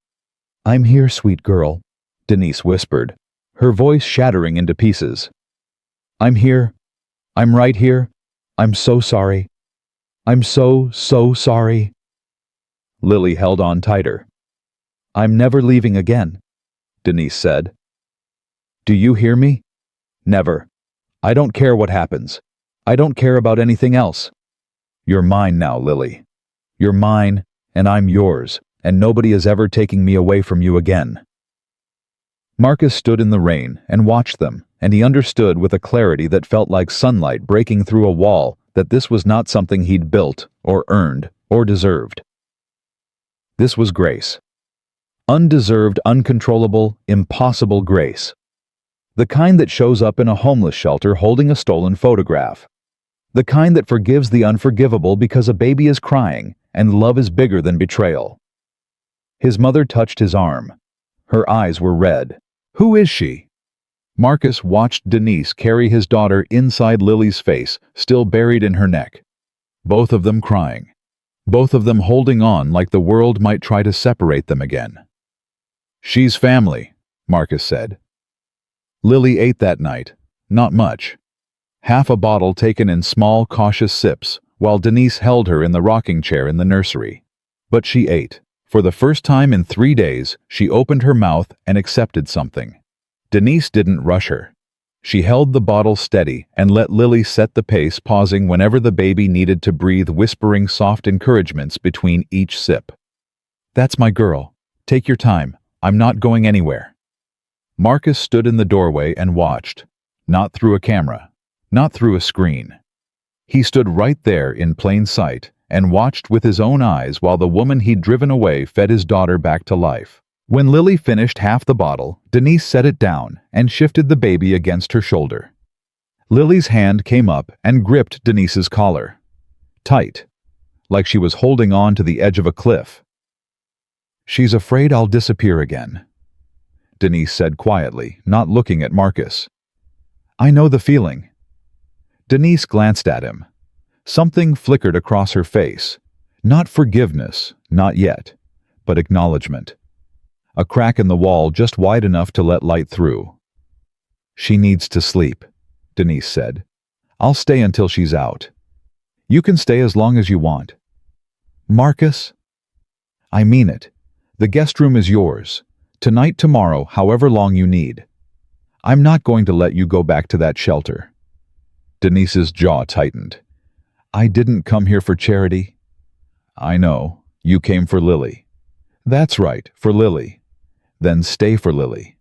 I'm here, sweet girl, Denise whispered, her voice shattering into pieces. I'm here. I'm right here. I'm so sorry. I'm so sorry. Lily held on tighter. I'm never leaving again, Denise said. Do you hear me? Never. I don't care what happens. I don't care about anything else. You're mine now, Lily. You're mine, and I'm yours, and nobody is ever taking me away from you again. Marcus stood in the rain and watched them, and he understood with a clarity that felt like sunlight breaking through a wall that this was not something he'd built, or earned, or deserved. This was grace. Undeserved, uncontrollable, impossible grace. The kind that shows up in a homeless shelter holding a stolen photograph. The kind that forgives the unforgivable because a baby is crying and love is bigger than betrayal. His mother touched his arm. Her eyes were red. "Who is she?" Marcus watched Denise carry his daughter inside Lily's face, still buried in her neck. Both of them crying. Both of them holding on like the world might try to separate them again. "She's family," Marcus said. Lily ate that night. Not much. Half a bottle taken in small, cautious sips, while Denise held her in the rocking chair in the nursery. But she ate. For the first time in 3 days, she opened her mouth and accepted something. Denise didn't rush her. She held the bottle steady and let Lily set the pace, pausing whenever the baby needed to breathe, whispering soft encouragements between each sip. "That's my girl. Take your time. I'm not going anywhere." Marcus stood in the doorway and watched. Not through a camera. Not through a screen. He stood right there in plain sight and watched with his own eyes while the woman he'd driven away fed his daughter back to life. When Lily finished half the bottle, Denise set it down and shifted the baby against her shoulder. Lily's hand came up and gripped Denise's collar. Tight, like she was holding on to the edge of a cliff. "She's afraid I'll disappear again," Denise said quietly, not looking at Marcus. "I know the feeling." Denise glanced at him. Something flickered across her face. Not forgiveness, not yet, but acknowledgement. A crack in the wall just wide enough to let light through. "She needs to sleep," Denise said. "I'll stay until she's out. You can stay as long as you want." "Marcus?" "I mean it. The guest room is yours. Tonight, tomorrow, however long you need. I'm not going to let you go back to that shelter." Denise's jaw tightened. "I didn't come here for charity." "I know. You came for Lily." "That's right, for Lily." "Then stay for Lily.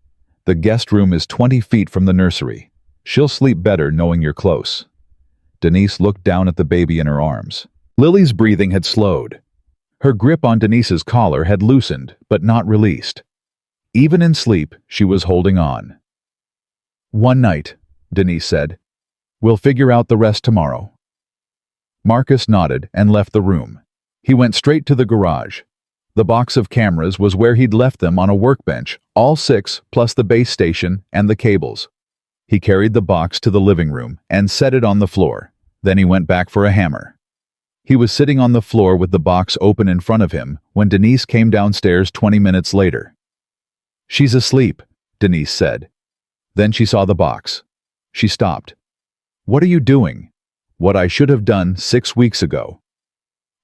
The guest room is 20 feet from the nursery. She'll sleep better knowing you're close." Denise looked down at the baby in her arms. Lily's breathing had slowed. Her grip on Denise's collar had loosened, but not released. Even in sleep, she was holding on. "One night," Denise said. "We'll figure out the rest tomorrow." Marcus nodded and left the room. He went straight to the garage. The box of cameras was where he'd left them on a workbench, all 6 plus the base station and the cables. He carried the box to the living room and set it on the floor. Then he went back for a hammer. He was sitting on the floor with the box open in front of him when Denise came downstairs 20 minutes later. "She's asleep," Denise said. Then she saw the box. She stopped. "What are you doing?" "What I should have done 6 weeks ago."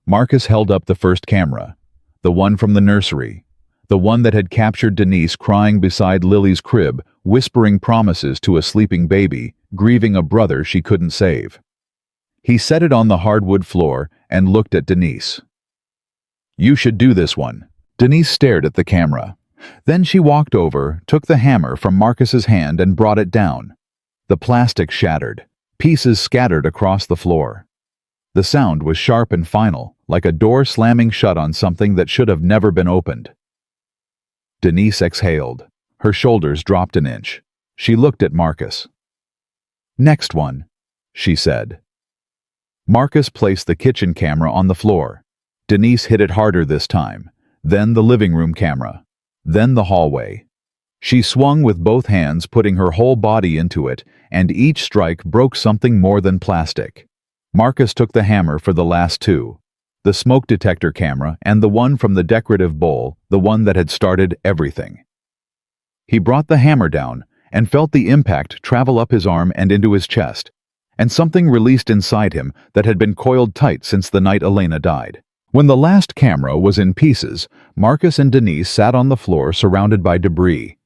Marcus held up the first camera. The one from the nursery. The one that had captured Denise crying beside Lily's crib, whispering promises to a sleeping baby, grieving a brother she couldn't save. He set it on the hardwood floor and looked at Denise. "You should do this one." Denise stared at the camera. Then she walked over, took the hammer from Marcus's hand and brought it down. The plastic shattered. Pieces scattered across the floor. The sound was sharp and final, like a door slamming shut on something that should have never been opened. Denise exhaled. Her shoulders dropped an inch. She looked at Marcus. "Next one," she said. Marcus placed the kitchen camera on the floor. Denise hit it harder this time. Then the living room camera. Then the hallway. She swung with both hands, putting her whole body into it, and each strike broke something more than plastic. Marcus took the hammer for the last 2. The smoke detector camera and the one from the decorative bowl, the one that had started everything. He brought the hammer down and felt the impact travel up his arm and into his chest, and something released inside him that had been coiled tight since the night Elena died. When the last camera was in pieces, Marcus and Denise sat on the floor surrounded by debris.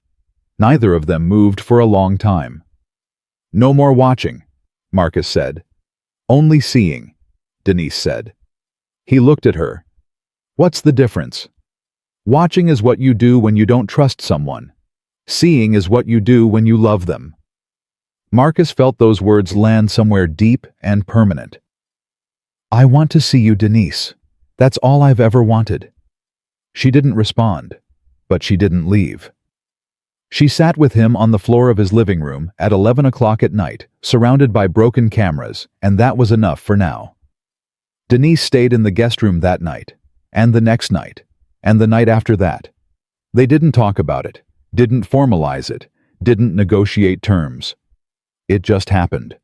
Neither of them moved for a long time. "No more watching," Marcus said. "Only seeing," Denise said. He looked at her. "What's the difference? Watching is what you do when you don't trust someone. Seeing is what you do when you love them." Marcus felt those words land somewhere deep and permanent. "I want to see you, Denise. That's all I've ever wanted." She didn't respond, but she didn't leave. She sat with him on the floor of his living room at 11 o'clock at night, surrounded by broken cameras, and that was enough for now. Denise stayed in the guest room that night, and the next night, and the night after that. They didn't talk about it, didn't formalize it, didn't negotiate terms. It just happened.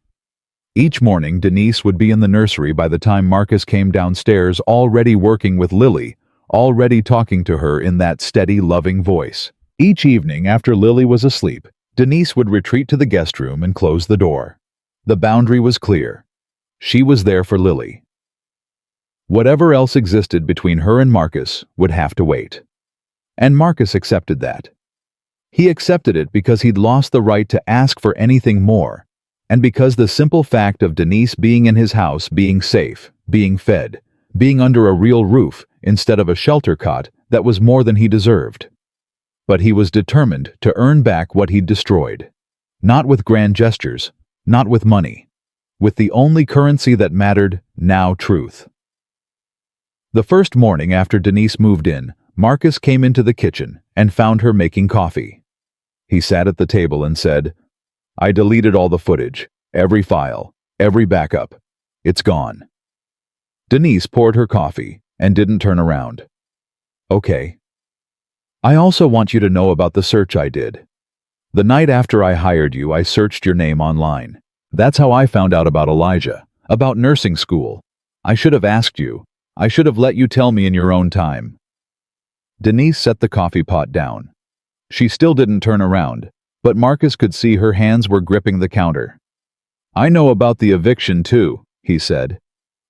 Each morning, Denise would be in the nursery by the time Marcus came downstairs, already working with Lily, already talking to her in that steady, loving voice. Each evening after Lily was asleep, Denise would retreat to the guest room and close the door. The boundary was clear. She was there for Lily. Whatever else existed between her and Marcus would have to wait. And Marcus accepted that. He accepted it because he'd lost the right to ask for anything more, and because the simple fact of Denise being in his house, being safe, being fed, being under a real roof instead of a shelter cot, that was more than he deserved. But he was determined to earn back what he'd destroyed. Not with grand gestures, not with money. With the only currency that mattered, now truth. The first morning after Denise moved in, Marcus came into the kitchen and found her making coffee. He sat at the table and said, "I deleted all the footage, every file, every backup. It's gone." Denise poured her coffee and didn't turn around. "Okay. I also want you to know about the search I did. The night after I hired you, I searched your name online. That's how I found out about Elijah, about nursing school. I should have asked you. I should have let you tell me in your own time." Denise set the coffee pot down. She still didn't turn around, but Marcus could see her hands were gripping the counter. "I know about the eviction too," he said.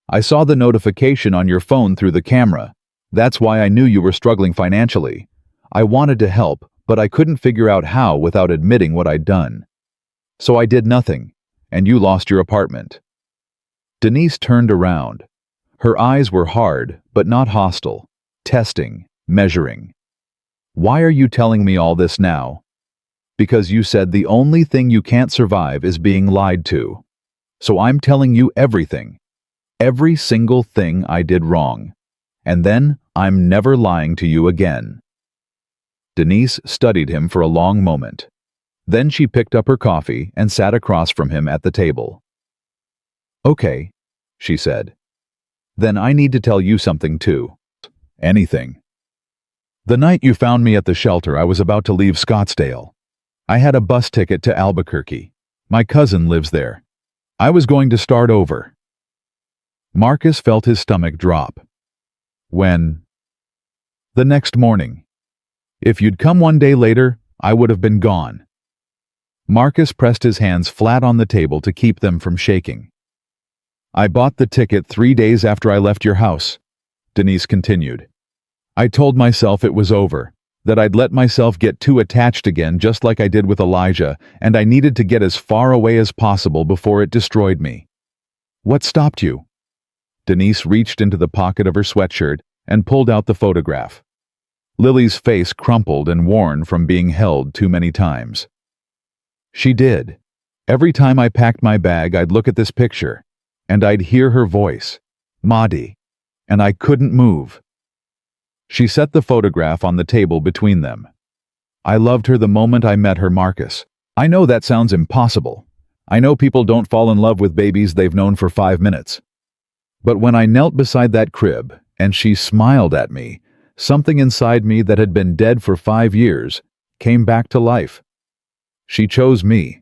"I saw the notification on your phone through the camera. That's why I knew you were struggling financially. I wanted to help, but I couldn't figure out how without admitting what I'd done. So I did nothing, and you lost your apartment." Denise turned around. Her eyes were hard, but not hostile, testing, measuring. "Why are you telling me all this now?" "Because you said the only thing you can't survive is being lied to. So I'm telling you everything. Every single thing I did wrong. And then I'm never lying to you again." Denise studied him for a long moment. Then she picked up her coffee and sat across from him at the table. "Okay," she said. "Then I need to tell you something too. Anything. The night you found me at the shelter, I was about to leave Scottsdale. I had a bus ticket to Albuquerque. My cousin lives there. I was going to start over." Marcus felt his stomach drop. "When?" "The next morning. If you'd come one day later, I would have been gone." Marcus pressed his hands flat on the table to keep them from shaking. "I bought the ticket 3 days after I left your house," Denise continued. "I told myself it was over, that I'd let myself get too attached again just like I did with Elijah, and I needed to get as far away as possible before it destroyed me." "What stopped you?" Denise reached into the pocket of her sweatshirt and pulled out the photograph. Lily's face crumpled and worn from being held too many times. "She did. Every time I packed my bag, I'd look at this picture, and I'd hear her voice, Mahdi, and I couldn't move." She set the photograph on the table between them. "I loved her the moment I met her, Marcus. I know that sounds impossible. I know people don't fall in love with babies they've known for 5 minutes. But when I knelt beside that crib and she smiled at me, something inside me that had been dead for 5 years came back to life. She chose me.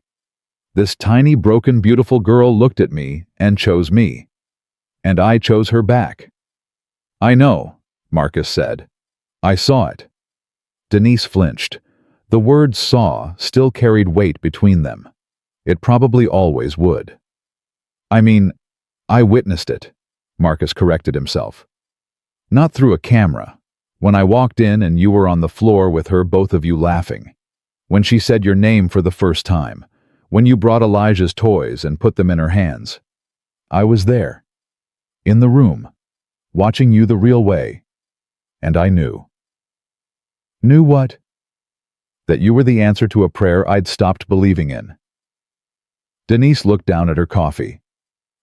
This tiny, broken, beautiful girl looked at me and chose me. And I chose her back." "I know," Marcus said. "I saw it." Denise flinched. The word "saw" still carried weight between them. It probably always would. "I mean, I witnessed it," Marcus corrected himself. "Not through a camera. When I walked in and you were on the floor with her, both of you laughing. When she said your name for the first time. When you brought Elijah's toys and put them in her hands. I was there. In the room. Watching you the real way. And I knew." "Knew what?" "That you were the answer to a prayer I'd stopped believing in." Denise looked down at her coffee.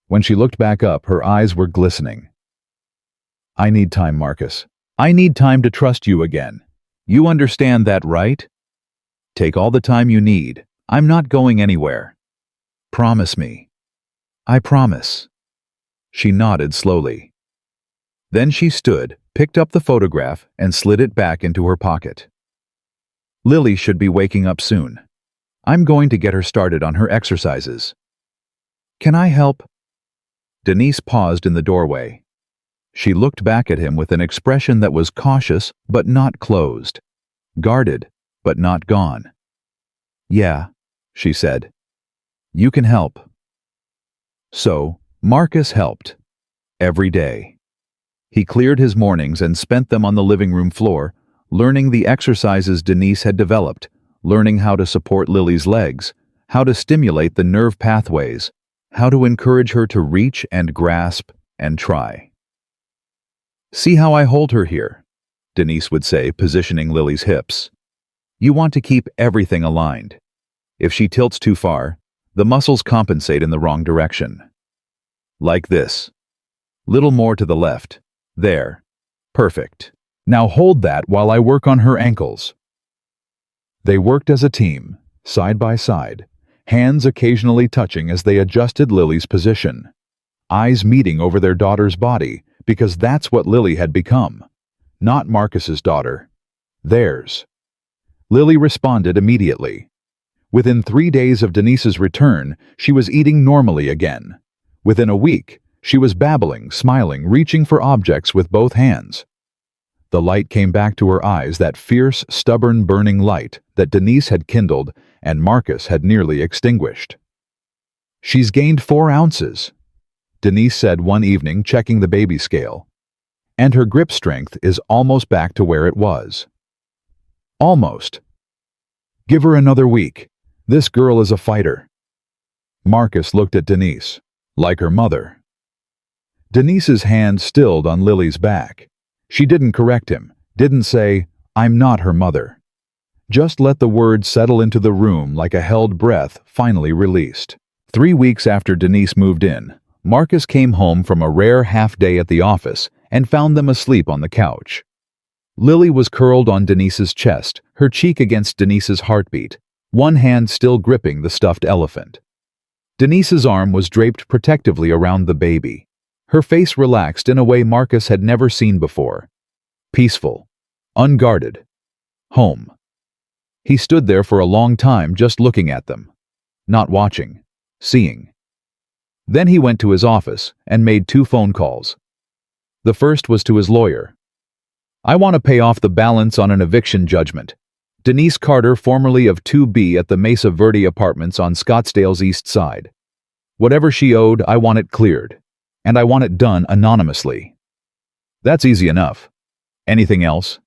When she looked back up, her eyes were glistening. "I need time, Marcus. I need time to trust you again. You understand that, right?" Take all the time you need. I'm not going anywhere. Promise me. I promise. She nodded slowly. Then she stood, picked up the photograph, and slid it back into her pocket. Lily should be waking up soon. I'm going to get her started on her exercises. Can I help? Denise paused in the doorway. She looked back at him with an expression that was cautious but not closed, guarded but not gone. Yeah, she said. You can help. So, Marcus helped. Every day. He cleared his mornings and spent them on the living room floor, learning the exercises Denise had developed, learning how to support Lily's legs, how to stimulate the nerve pathways, how to encourage her to reach and grasp and try. See how I hold her here, Denise would say, positioning Lily's hips. You want to keep everything aligned. If she tilts too far, the muscles compensate in the wrong direction. Like this. Little more to the left. There. Perfect. Now hold that while I work on her ankles. They worked as a team, side by side, hands occasionally touching as they adjusted Lily's position. Eyes meeting over their daughter's body, because that's what Lily had become. Not Marcus's daughter. Theirs. Lily responded immediately. Within 3 days of Denise's return, she was eating normally again. Within a week, she was babbling, smiling, reaching for objects with both hands. The light came back to her eyes, that fierce, stubborn, burning light that Denise had kindled and Marcus had nearly extinguished. She's gained 4 ounces, Denise said one evening, checking the baby scale. And her grip strength is almost back to where it was. Almost. Give her another week. This girl is a fighter. Marcus looked at Denise, like her mother. Denise's hand stilled on Lily's back. She didn't correct him, didn't say, I'm not her mother. Just let the words settle into the room like a held breath finally released. 3 weeks after Denise moved in, Marcus came home from a rare half-day at the office and found them asleep on the couch. Lily was curled on Denise's chest, her cheek against Denise's heartbeat, one hand still gripping the stuffed elephant. Denise's arm was draped protectively around the baby, her face relaxed in a way Marcus had never seen before. Peaceful. Unguarded. Home. He stood there for a long time just looking at them. Not watching. Seeing. Then he went to his office and made 2 phone calls. The first was to his lawyer. I want to pay off the balance on an eviction judgment. Denise Carter, formerly of 2B at the Mesa Verde Apartments on Scottsdale's East Side. Whatever she owed, I want it cleared. And I want it done anonymously. That's easy enough. Anything else?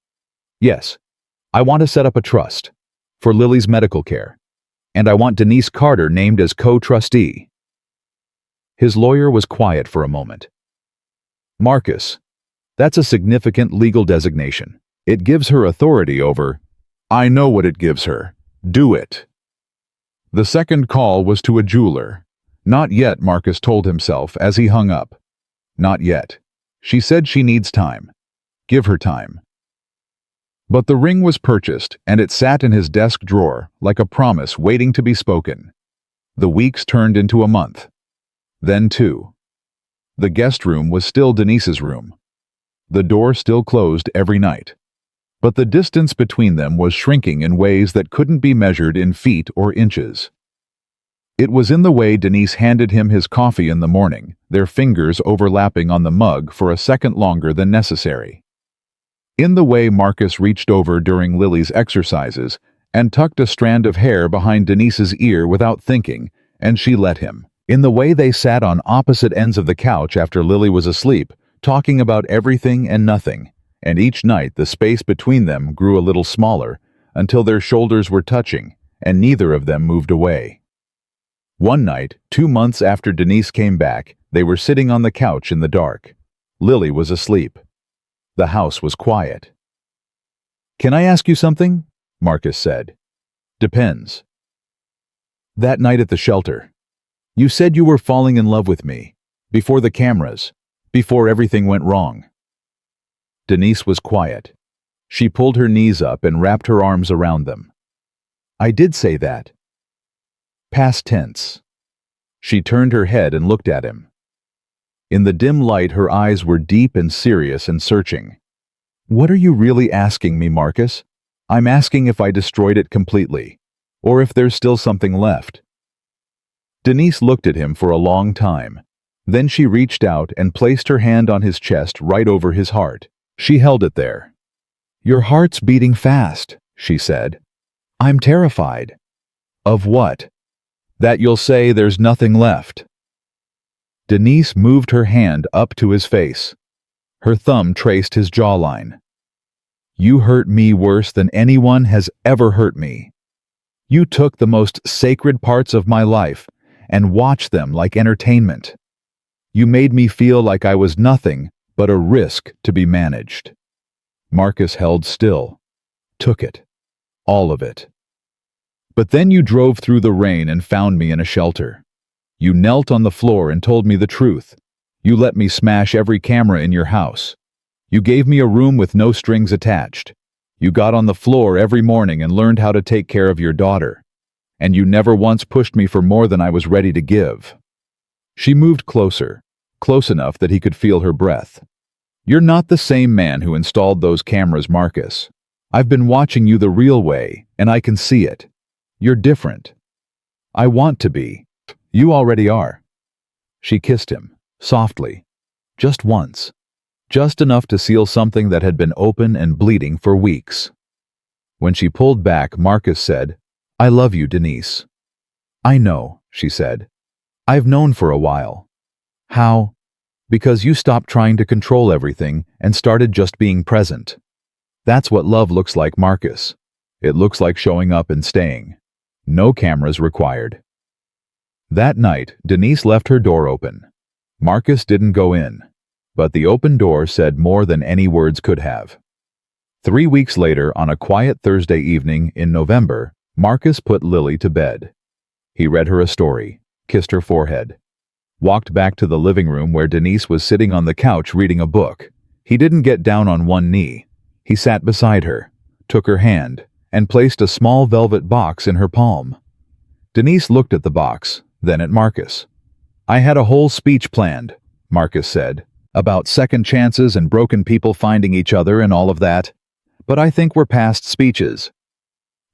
Yes. I want to set up a trust. For Lily's medical care. And I want Denise Carter named as co-trustee. His lawyer was quiet for a moment. Marcus, that's a significant legal designation. It gives her authority over... I know what it gives her. Do it. The second call was to a jeweler. Not yet, Marcus told himself as he hung up. Not yet. She said she needs time. Give her time. But the ring was purchased, and it sat in his desk drawer like a promise waiting to be spoken. The weeks turned into a month. Then 2. The guest room was still Denise's room. The door still closed every night. But the distance between them was shrinking in ways that couldn't be measured in feet or inches. It was in the way Denise handed him his coffee in the morning, their fingers overlapping on the mug for a second longer than necessary. In the way Marcus reached over during Lily's exercises and tucked a strand of hair behind Denise's ear without thinking, and she let him. In the way they sat on opposite ends of the couch after Lily was asleep, talking about everything and nothing, and each night the space between them grew a little smaller until their shoulders were touching and neither of them moved away. One night, 2 months after Denise came back, they were sitting on the couch in the dark. Lily was asleep. The house was quiet. Can I ask you something? Marcus said. Depends. That night at the shelter, you said you were falling in love with me, before the cameras, before everything went wrong. Denise was quiet. She pulled her knees up and wrapped her arms around them. I did say that. Past tense. She turned her head and looked at him. In the dim light, her eyes were deep and serious and searching. What are you really asking me, Marcus? I'm asking if I destroyed it completely, or if there's still something left. Denise looked at him for a long time. Then she reached out and placed her hand on his chest right over his heart. She held it there. Your heart's beating fast, she said. I'm terrified. Of what? That you'll say there's nothing left. Denise moved her hand up to his face. Her thumb traced his jawline. You hurt me worse than anyone has ever hurt me. You took the most sacred parts of my life and watched them like entertainment. You made me feel like I was nothing but a risk to be managed. Marcus held still. Took it. All of it. But then you drove through the rain and found me in a shelter. You knelt on the floor and told me the truth. You let me smash every camera in your house. You gave me a room with no strings attached. You got on the floor every morning and learned how to take care of your daughter. And you never once pushed me for more than I was ready to give. She moved closer, close enough that he could feel her breath. You're not the same man who installed those cameras, Marcus. I've been watching you the real way, and I can see it. You're different. I want to be. You already are. She kissed him, softly, just once, just enough to seal something that had been open and bleeding for weeks. When she pulled back, Marcus said, I love you, Denise. I know, she said. I've known for a while. How? Because you stopped trying to control everything and started just being present. That's what love looks like, Marcus. It looks like showing up and staying. No cameras required. That night, Denise left her door open. Marcus didn't go in, but the open door said more than any words could have. 3 weeks later, on a quiet Thursday evening in November, Marcus put Lily to bed. He read her a story, kissed her forehead, walked back to the living room where Denise was sitting on the couch reading a book. He didn't get down on one knee. He sat beside her, took her hand, and placed a small velvet box in her palm. Denise looked at the box, then at Marcus. I had a whole speech planned, Marcus said, about second chances and broken people finding each other and all of that. But I think we're past speeches.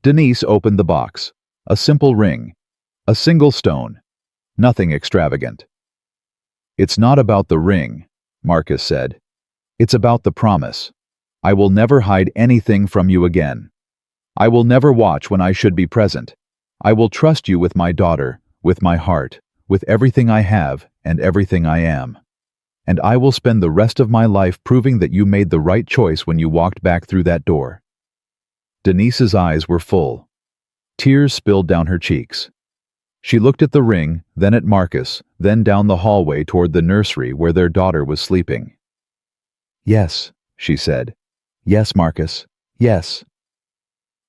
Denise opened the box. A simple ring. A single stone. Nothing extravagant. It's not about the ring, Marcus said. It's about the promise. I will never hide anything from you again. I will never watch when I should be present. I will trust you with my daughter, with my heart, with everything I have and everything I am. And I will spend the rest of my life proving that you made the right choice when you walked back through that door. Denise's eyes were full. Tears spilled down her cheeks. She looked at the ring, then at Marcus, then down the hallway toward the nursery where their daughter was sleeping. Yes, she said. Yes, Marcus. Yes.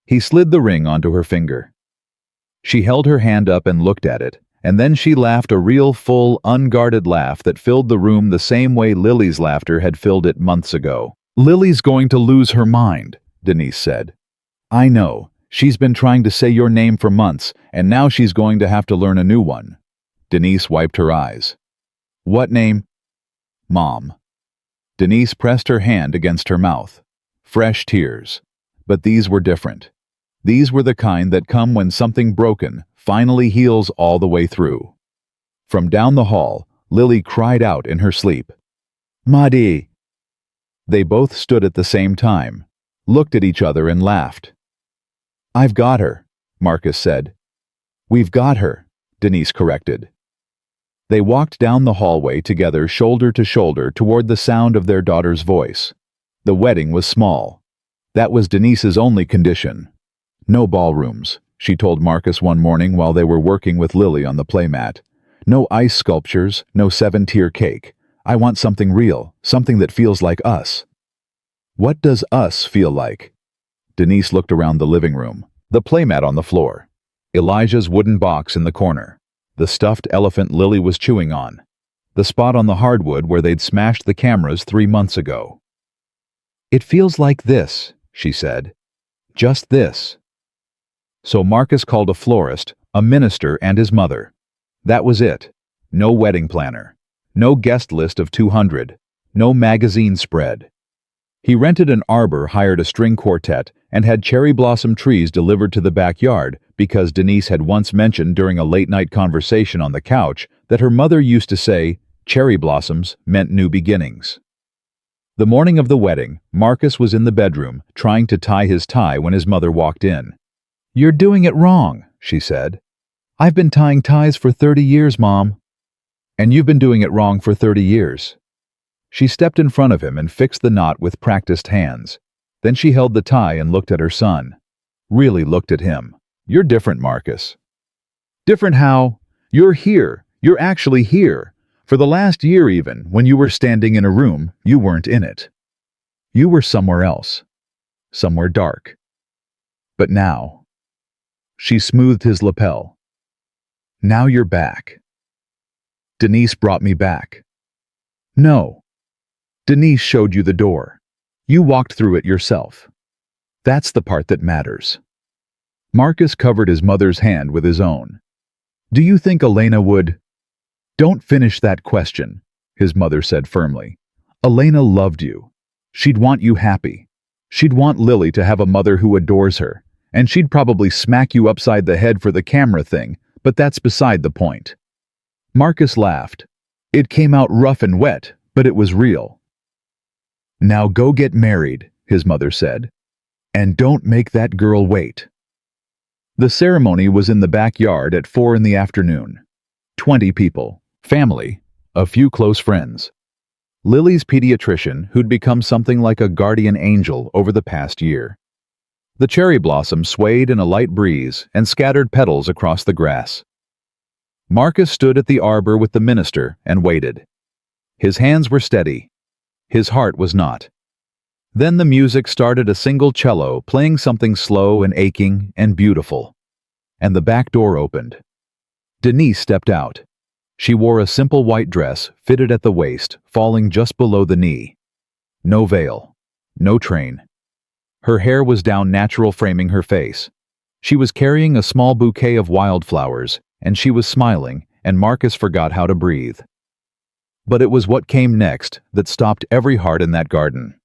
He slid the ring onto her finger. She held her hand up and looked at it, and then she laughed a real, full, unguarded laugh that filled the room the same way Lily's laughter had filled it months ago. Lily's going to lose her mind, Denise said. I know. She's been trying to say your name for months, and now she's going to have to learn a new one. Denise wiped her eyes. What name? Mom. Denise pressed her hand against her mouth. Fresh tears. But these were different. These were the kind that come when something broken finally heals all the way through. From down the hall, Lily cried out in her sleep. Maddie! They both stood at the same time, looked at each other and laughed. I've got her, Marcus said. We've got her, Denise corrected. They walked down the hallway together, shoulder to shoulder, toward the sound of their daughter's voice. The wedding was small. That was Denise's only condition. No ballrooms, she told Marcus one morning while they were working with Lily on the playmat. No ice sculptures, no 7-tier cake. I want something real, something that feels like us. What does us feel like? Denise looked around the living room. The playmat on the floor. Elijah's wooden box in the corner. The stuffed elephant Lily was chewing on. The spot on the hardwood where they'd smashed the cameras 3 months ago. It feels like this, she said. Just this. So Marcus called a florist, a minister, and his mother. That was it. No wedding planner. No guest list of 200. No magazine spread. He rented an arbor, hired a string quartet, and had cherry blossom trees delivered to the backyard because Denise had once mentioned during a late-night conversation on the couch that her mother used to say cherry blossoms meant new beginnings. The morning of the wedding, Marcus was in the bedroom trying to tie his tie when his mother walked in. "You're doing it wrong," she said. "I've been tying ties for 30 years, Mom." "And you've been doing it wrong for 30 years. She stepped in front of him and fixed the knot with practiced hands. Then she held the tie and looked at her son. Really looked at him. "You're different, Marcus." "Different how? You're here. You're actually here. For the last year even, when you were standing in a room, you weren't in it. You were somewhere else. Somewhere dark. But now." She smoothed his lapel. "Now you're back. Denise brought me back." "No. Denise showed you the door. You walked through it yourself. That's the part that matters." Marcus covered his mother's hand with his own. "Do you think Elena would—" "Don't finish that question," his mother said firmly. "Elena loved you. She'd want you happy. She'd want Lily to have a mother who adores her, and she'd probably smack you upside the head for the camera thing, but that's beside the point." Marcus laughed. "It came out rough and wet, but it was real." "Now go get married," his mother said. "And don't make that girl wait." The ceremony was in the backyard at 4 in the afternoon. 20 people, family, a few close friends. Lily's pediatrician, who'd become something like a guardian angel over the past year. The cherry blossoms swayed in a light breeze and scattered petals across the grass. Marcus stood at the arbor with the minister and waited. His hands were steady. His heart was not. Then the music started, a single cello playing something slow and aching and beautiful. And the back door opened. Denise stepped out. She wore a simple white dress, fitted at the waist, falling just below the knee. No veil. No train. Her hair was down, natural, framing her face. She was carrying a small bouquet of wildflowers, and she was smiling, and Marcus forgot how to breathe. But it was what came next that stopped every heart in that garden.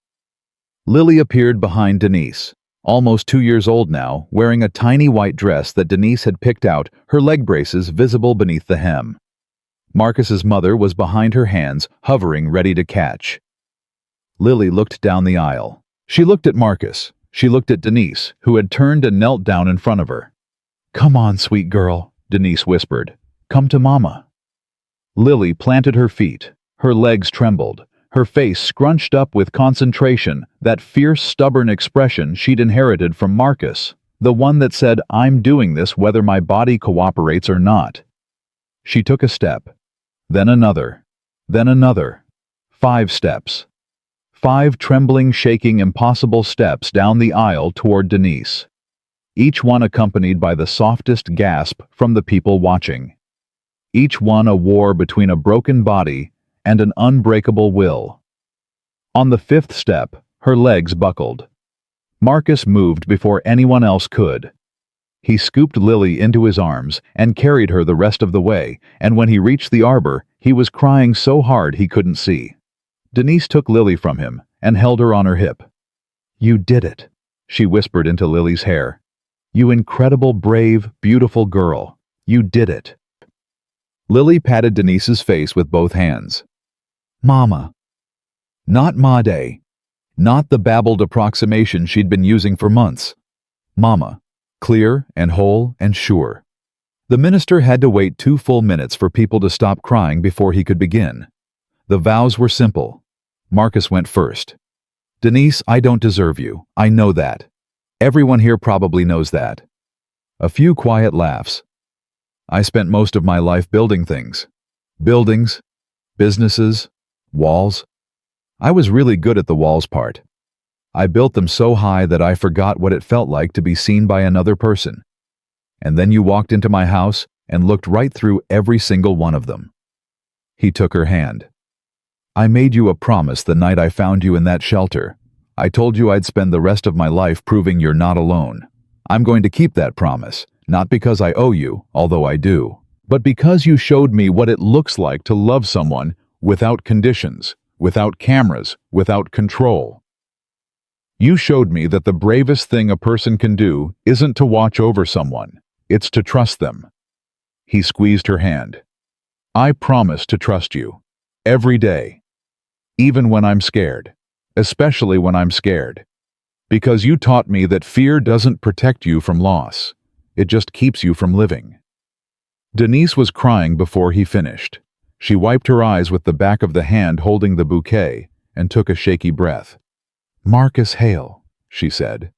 Lily appeared behind Denise, almost 2 years old now, wearing a tiny white dress that Denise had picked out, her leg braces visible beneath the hem. Marcus's mother was behind her hands, hovering, ready to catch. Lily looked down the aisle. She looked at Marcus. She looked at Denise, who had turned and knelt down in front of her. "Come on, sweet girl," Denise whispered. "Come to Mama." Lily planted her feet. Her legs trembled. Her face scrunched up with concentration, that fierce, stubborn expression she'd inherited from Marcus, the one that said, "I'm doing this whether my body cooperates or not." She took a step, then another, then another. 5 steps. 5 trembling, shaking, impossible steps down the aisle toward Denise, each one accompanied by the softest gasp from the people watching. Each one a war between a broken body and an unbreakable will. On the 5th step, her legs buckled. Marcus moved before anyone else could. He scooped Lily into his arms and carried her the rest of the way, and when he reached the arbor, he was crying so hard he couldn't see. Denise took Lily from him and held her on her hip. "You did it," she whispered into Lily's hair. "You incredible, brave, beautiful girl. You did it." Lily patted Denise's face with both hands. "Mama." Not Ma Day. Not the babbled approximation she'd been using for months. Mama. Clear and whole and sure. The minister had to wait 2 full minutes for people to stop crying before he could begin. The vows were simple. Marcus went first. "Denise, I don't deserve you. I know that. Everyone here probably knows that." A few quiet laughs. "I spent most of my life building things. Buildings, businesses, walls. I was really good at the walls part. I built them so high that I forgot what it felt like to be seen by another person. And then you walked into my house and looked right through every single one of them." He took her hand. "I made you a promise the night I found you in that shelter. I told you I'd spend the rest of my life proving you're not alone. I'm going to keep that promise, not because I owe you, although I do, but because you showed me what it looks like to love someone without conditions, without cameras, without control. You showed me that the bravest thing a person can do isn't to watch over someone, it's to trust them. He squeezed her hand. I promise to trust you. Every day. Even when I'm scared. Especially when I'm scared. Because you taught me that fear doesn't protect you from loss. It just keeps you from living. Denise was crying before he finished. She wiped her eyes with the back of the hand holding the bouquet and took a shaky breath. Marcus Hale, she said.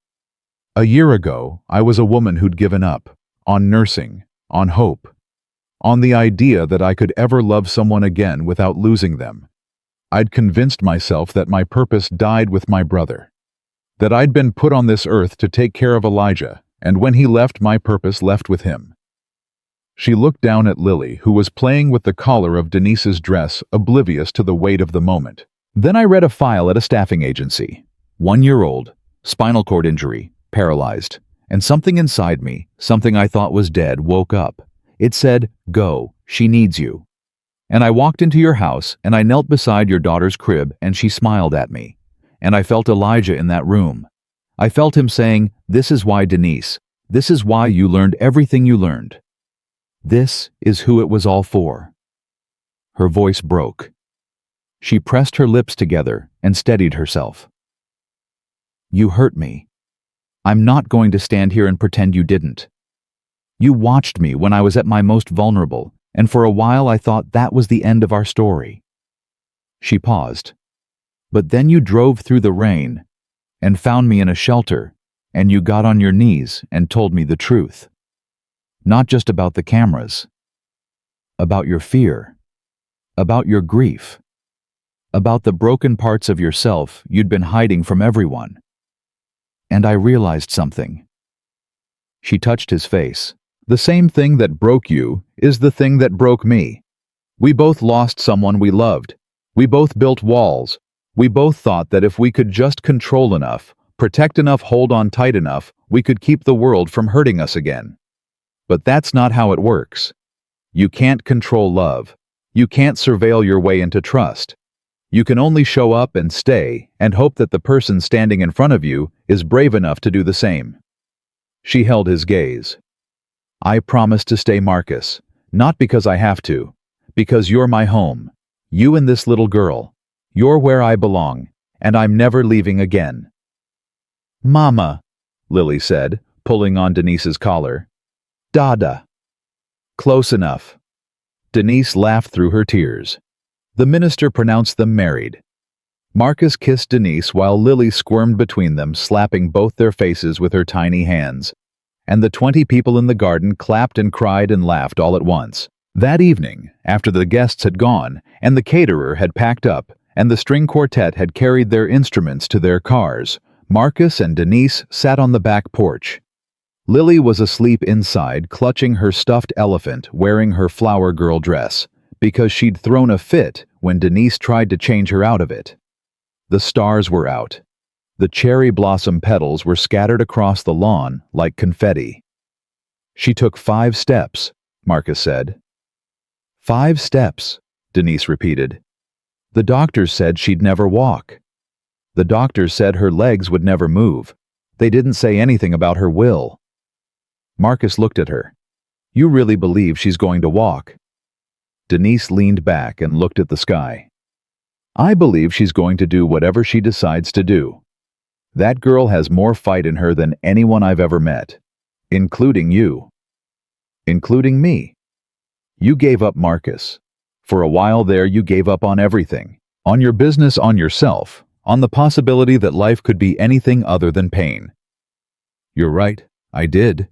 A year ago, I was a woman who'd given up. On nursing. On hope. On the idea that I could ever love someone again without losing them. I'd convinced myself that my purpose died with my brother. That I'd been put on this earth to take care of Elijah, and when he left, my purpose left with him. She looked down at Lily, who was playing with the collar of Denise's dress, oblivious to the weight of the moment. Then I read a file at a staffing agency. 1 year old, spinal cord injury, paralyzed, and something inside me, something I thought was dead, woke up. It said, go, she needs you. And I walked into your house, and I knelt beside your daughter's crib, and she smiled at me. And I felt Elijah in that room. I felt him saying, this is why, Denise, this is why you learned everything you learned. This is who it was all for. Her voice broke. She pressed her lips together and steadied herself. You hurt me. I'm not going to stand here and pretend you didn't. You watched me when I was at my most vulnerable, and for a while I thought that was the end of our story. She paused. But then you drove through the rain and found me in a shelter, and you got on your knees and told me the truth. Not just about the cameras. About your fear. About your grief. About the broken parts of yourself you'd been hiding from everyone. And I realized something. She touched his face. The same thing that broke you is the thing that broke me. We both lost someone we loved. We both built walls. We both thought that if we could just control enough, protect enough, hold on tight enough, we could keep the world from hurting us again. But that's not how it works. You can't control love. You can't surveil your way into trust. You can only show up and stay and hope that the person standing in front of you is brave enough to do the same. She held his gaze. I promise to stay, Marcus, not because I have to, because you're my home. You and this little girl. You're where I belong, and I'm never leaving again. Mama, Lily said, pulling on Denise's collar. Dada. Close enough. Denise laughed through her tears. The minister pronounced them married. Marcus kissed Denise while Lily squirmed between them, slapping both their faces with her tiny hands. And the 20 people in the garden clapped and cried and laughed all at once. That evening, after the guests had gone, and the caterer had packed up, and the string quartet had carried their instruments to their cars, Marcus and Denise sat on the back porch. Lily was asleep inside, clutching her stuffed elephant, wearing her flower girl dress, because she'd thrown a fit when Denise tried to change her out of it. The stars were out. The cherry blossom petals were scattered across the lawn like confetti. She took 5 steps, Marcus said. 5 steps, Denise repeated. The doctors said she'd never walk. The doctors said her legs would never move. They didn't say anything about her will. Marcus looked at her. You really believe she's going to walk? Denise leaned back and looked at the sky. I believe she's going to do whatever she decides to do. That girl has more fight in her than anyone I've ever met, including you. Including me. You gave up, Marcus. For a while there, you gave up on everything. On your business, on yourself, on the possibility that life could be anything other than pain. You're right, I did.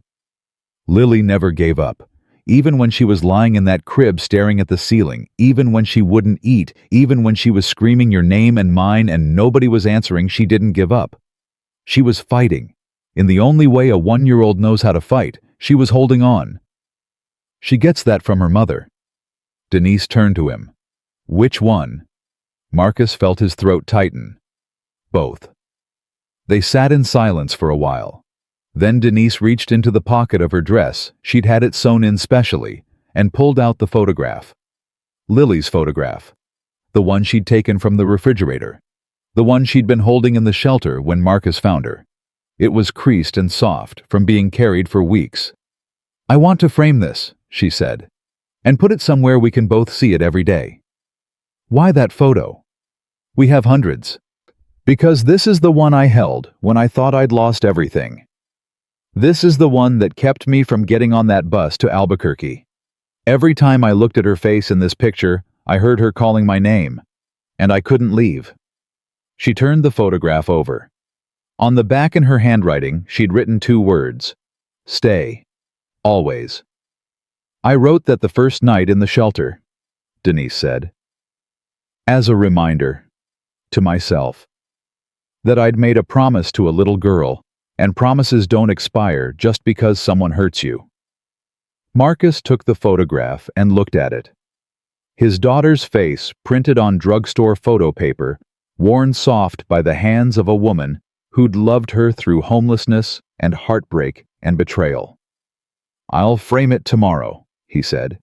Lily never gave up. Even when she was lying in that crib staring at the ceiling, even when she wouldn't eat, even when she was screaming your name and mine and nobody was answering, she didn't give up. She was fighting. In the only way a 1-year-old knows how to fight, she was holding on. She gets that from her mother. Denise turned to him. Which one? Marcus felt his throat tighten. Both. They sat in silence for a while. Then Denise reached into the pocket of her dress, she'd had it sewn in specially, and pulled out the photograph. Lily's photograph. The one she'd taken from the refrigerator. The one she'd been holding in the shelter when Marcus found her. It was creased and soft from being carried for weeks. "I want to frame this," she said, "and put it somewhere we can both see it every day." "Why that photo?" "We have hundreds. Because this is the one I held when I thought I'd lost everything. This is the one that kept me from getting on that bus to Albuquerque. Every time I looked at her face in this picture, I heard her calling my name, and I couldn't leave." She turned the photograph over. On the back in her handwriting, she'd written 2 words. "Stay. Always." "I wrote that the first night in the shelter," Denise said. "As a reminder. To myself. That I'd made a promise to a little girl, and promises don't expire just because someone hurts you." Marcus took the photograph and looked at it. His daughter's face printed on drugstore photo paper, worn soft by the hands of a woman who'd loved her through homelessness and heartbreak and betrayal. "I'll frame it tomorrow," he said.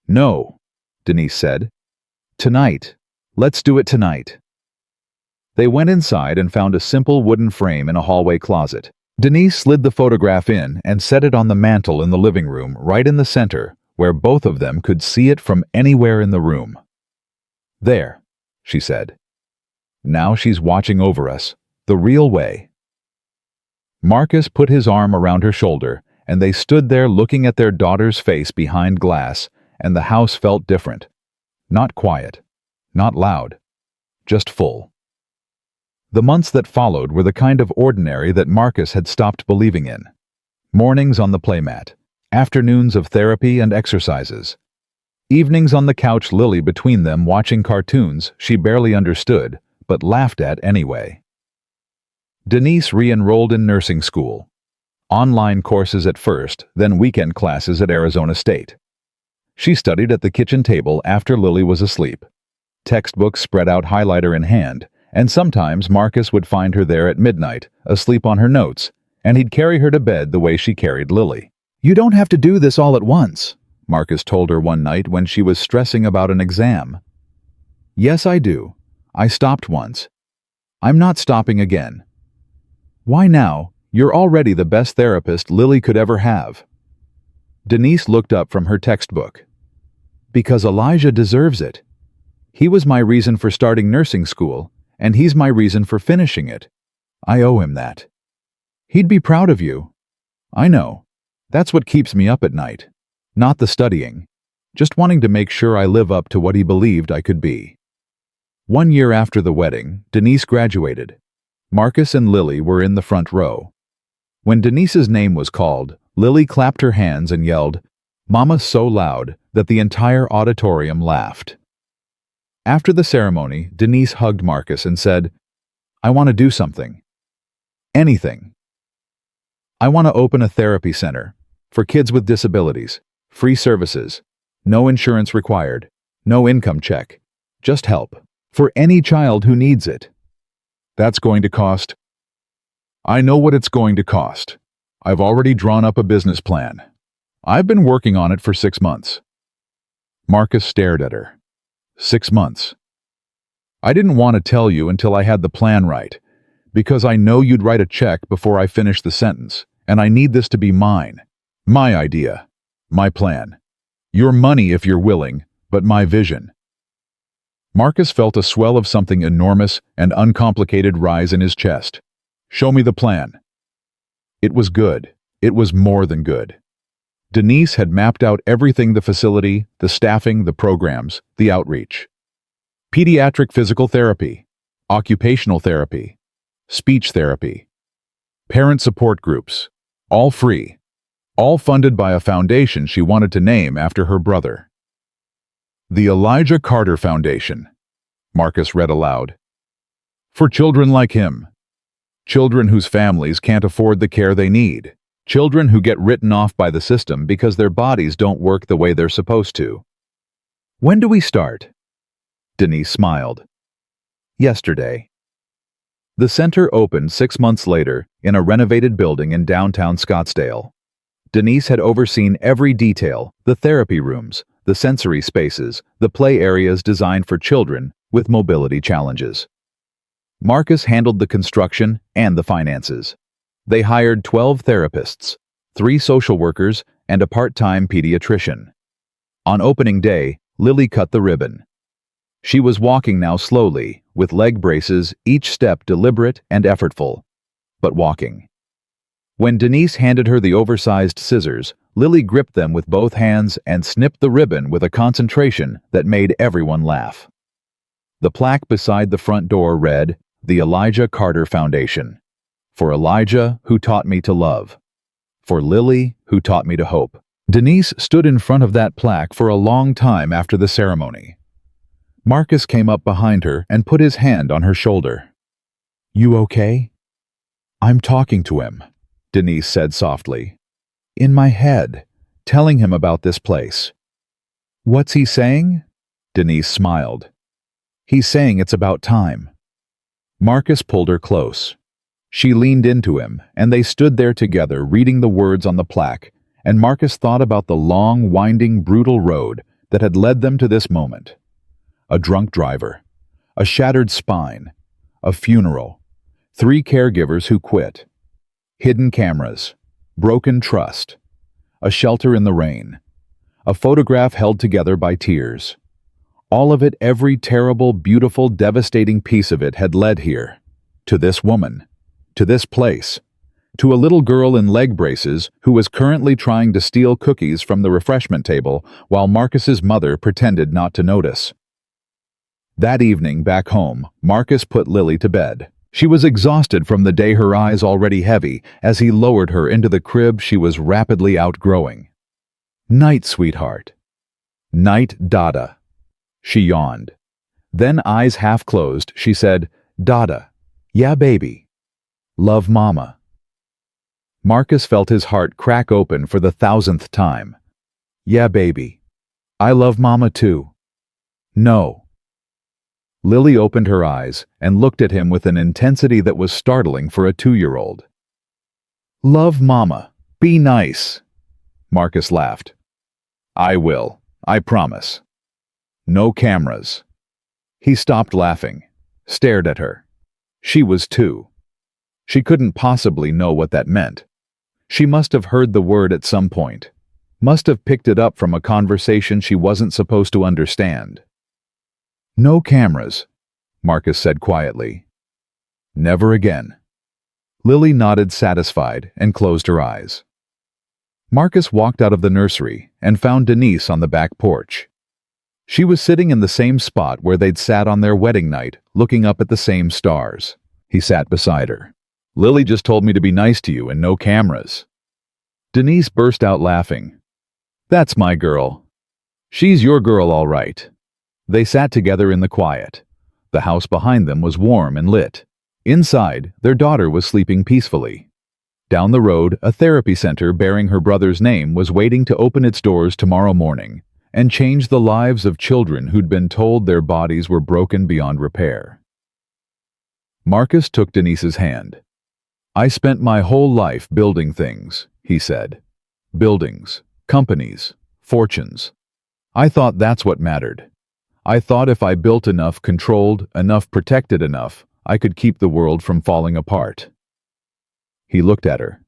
"No," Denise said. "Tonight. Let's do it tonight." They went inside and found a simple wooden frame in a hallway closet. Denise slid the photograph in and set it on the mantel in the living room, right in the center, where both of them could see it from anywhere in the room. "There," she said. "Now she's watching over us, the real way." Marcus put his arm around her shoulder, and they stood there looking at their daughter's face behind glass, and the house felt different. Not quiet, not loud, just full. The months that followed were the kind of ordinary that Marcus had stopped believing in. Mornings on the playmat, afternoons of therapy and exercises, evenings on the couch, Lily between them watching cartoons she barely understood, but laughed at anyway. Denise re-enrolled in nursing school. Online courses at first, then weekend classes at Arizona State. She studied at the kitchen table after Lily was asleep. Textbooks spread out, highlighter in hand, and sometimes Marcus would find her there at midnight, asleep on her notes, and he'd carry her to bed the way she carried Lily. "You don't have to do this all at once," Marcus told her one night when she was stressing about an exam. "Yes, I do. I stopped once. I'm not stopping again." "Why now? You're already the best therapist Lily could ever have." Denise looked up from her textbook. "Because Elijah deserves it. He was my reason for starting nursing school, and he's my reason for finishing it. I owe him that. He'd be proud of you. I know. That's what keeps me up at night. Not the studying. Just wanting to make sure I live up to what he believed I could be." 1 year after the wedding, Denise graduated. Marcus and Lily were in the front row. When Denise's name was called, Lily clapped her hands and yelled, "Mama," so loud that the entire auditorium laughed. After the ceremony, Denise hugged Marcus and said, "I want to do something. Anything. I want to open a therapy center for kids with disabilities, free services, no insurance required, no income check, just help, for any child who needs it. That's going to cost. I know what it's going to cost. I've already drawn up a business plan. I've been working on it for 6 months." Marcus stared at her. 6 months. "I didn't want to tell you until I had the plan right, because I know you'd write a check before I finish the sentence, and I need this to be mine. My idea. My plan. Your money if you're willing, but my vision." Marcus felt a swell of something enormous and uncomplicated rise in his chest. "Show me the plan." It was good. It was more than good. Denise had mapped out everything: the facility, the staffing, the programs, the outreach. Pediatric physical therapy, occupational therapy, speech therapy, parent support groups, all free, all funded by a foundation she wanted to name after her brother. "The Elijah Carter Foundation," Marcus read aloud. "For children like him. Children whose families can't afford the care they need. Children who get written off by the system because their bodies don't work the way they're supposed to." "When do we start?" Denise smiled. "Yesterday." The center opened 6 months later in a renovated building in downtown Scottsdale. Denise had overseen every detail: the therapy rooms, the sensory spaces, the play areas designed for children with mobility challenges. Marcus handled the construction and the finances. They hired 12 therapists, 3 social workers, and a part-time pediatrician. On opening day, Lily cut the ribbon. She was walking now slowly, with leg braces, each step deliberate and effortful, but walking. When Denise handed her the oversized scissors, Lily gripped them with both hands and snipped the ribbon with a concentration that made everyone laugh. The plaque beside the front door read, "The Elijah Carter Foundation. For Elijah, who taught me to love. For Lily, who taught me to hope." Denise stood in front of that plaque for a long time after the ceremony. Marcus came up behind her and put his hand on her shoulder. "You okay?" "I'm talking to him," Denise said softly. "In my head, telling him about this place." "What's he saying?" Denise smiled. "He's saying it's about time." Marcus pulled her close. She leaned into him, and they stood there together reading the words on the plaque, and Marcus thought about the long, winding, brutal road that had led them to this moment. A drunk driver, a shattered spine, a funeral, 3 caregivers who quit, hidden cameras, broken trust, a shelter in the rain, a photograph held together by tears. All of it, every terrible, beautiful, devastating piece of it had led here, to this woman, to this place, to a little girl in leg braces who was currently trying to steal cookies from the refreshment table while Marcus's mother pretended not to notice. That evening, back home, Marcus put Lily to bed. She was exhausted from the day, her eyes already heavy, as he lowered her into the crib she was rapidly outgrowing. "Night, sweetheart." "Night, Dada." She yawned. Then, eyes half closed, she said, "Dada. Yeah, baby. Love, Mama." Marcus felt his heart crack open for the 1,000th time. "Yeah, baby. I love Mama too." "No." Lily opened her eyes and looked at him with an intensity that was startling for a 2-year-old. "Love Mama. Be nice." Marcus laughed. "I will. I promise. No cameras." He stopped laughing, stared at her. She was 2. She couldn't possibly know what that meant. She must have heard the word at some point, must have picked it up from a conversation she wasn't supposed to understand. "No cameras," Marcus said quietly. "Never again." Lily nodded satisfied and closed her eyes. Marcus walked out of the nursery and found Denise on the back porch. She was sitting in the same spot where they'd sat on their wedding night, looking up at the same stars. He sat beside her. "Lily just told me to be nice to you and no cameras." Denise burst out laughing. "That's my girl. She's your girl, all right." They sat together in the quiet. The house behind them was warm and lit. Inside, their daughter was sleeping peacefully. Down the road, a therapy center bearing her brother's name was waiting to open its doors tomorrow morning and change the lives of children who'd been told their bodies were broken beyond repair. Marcus took Denise's hand. "I spent my whole life building things," he said. "Buildings, companies, fortunes. I thought that's what mattered. I thought if I built enough, controlled enough, protected enough, I could keep the world from falling apart." He looked at her.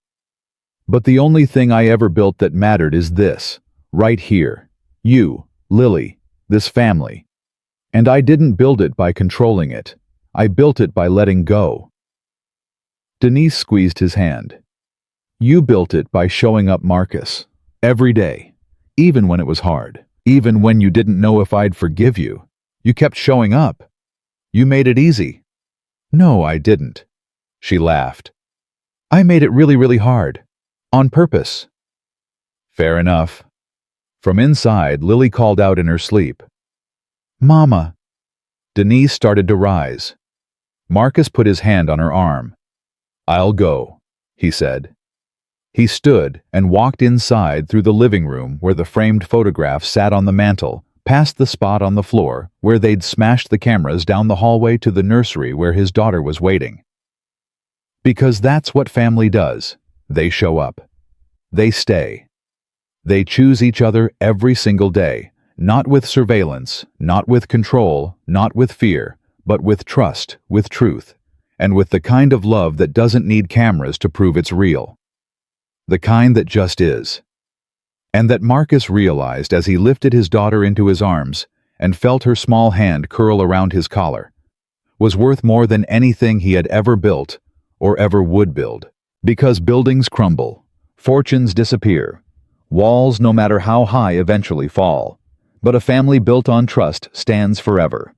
"But the only thing I ever built that mattered is this, right here. You, Lily, this family. And I didn't build it by controlling it. I built it by letting go." Denise squeezed his hand. "You built it by showing up, Marcus. Every day. Even when it was hard. Even when you didn't know if I'd forgive you. You kept showing up. You made it easy." "No, I didn't." She laughed. "I made it really, really hard. On purpose." "Fair enough." From inside, Lily called out in her sleep. "Mama." Denise started to rise. Marcus put his hand on her arm. "I'll go," he said. He stood and walked inside through the living room where the framed photograph sat on the mantel, past the spot on the floor where they'd smashed the cameras, down the hallway to the nursery where his daughter was waiting. Because that's what family does. They show up. They stay. They choose each other every single day, not with surveillance, not with control, not with fear, but with trust, with truth, and with the kind of love that doesn't need cameras to prove it's real. The kind that just is. And that Marcus realized as he lifted his daughter into his arms and felt her small hand curl around his collar, was worth more than anything he had ever built or ever would build. Because buildings crumble, fortunes disappear, walls, no matter how high, eventually fall. But a family built on trust stands forever.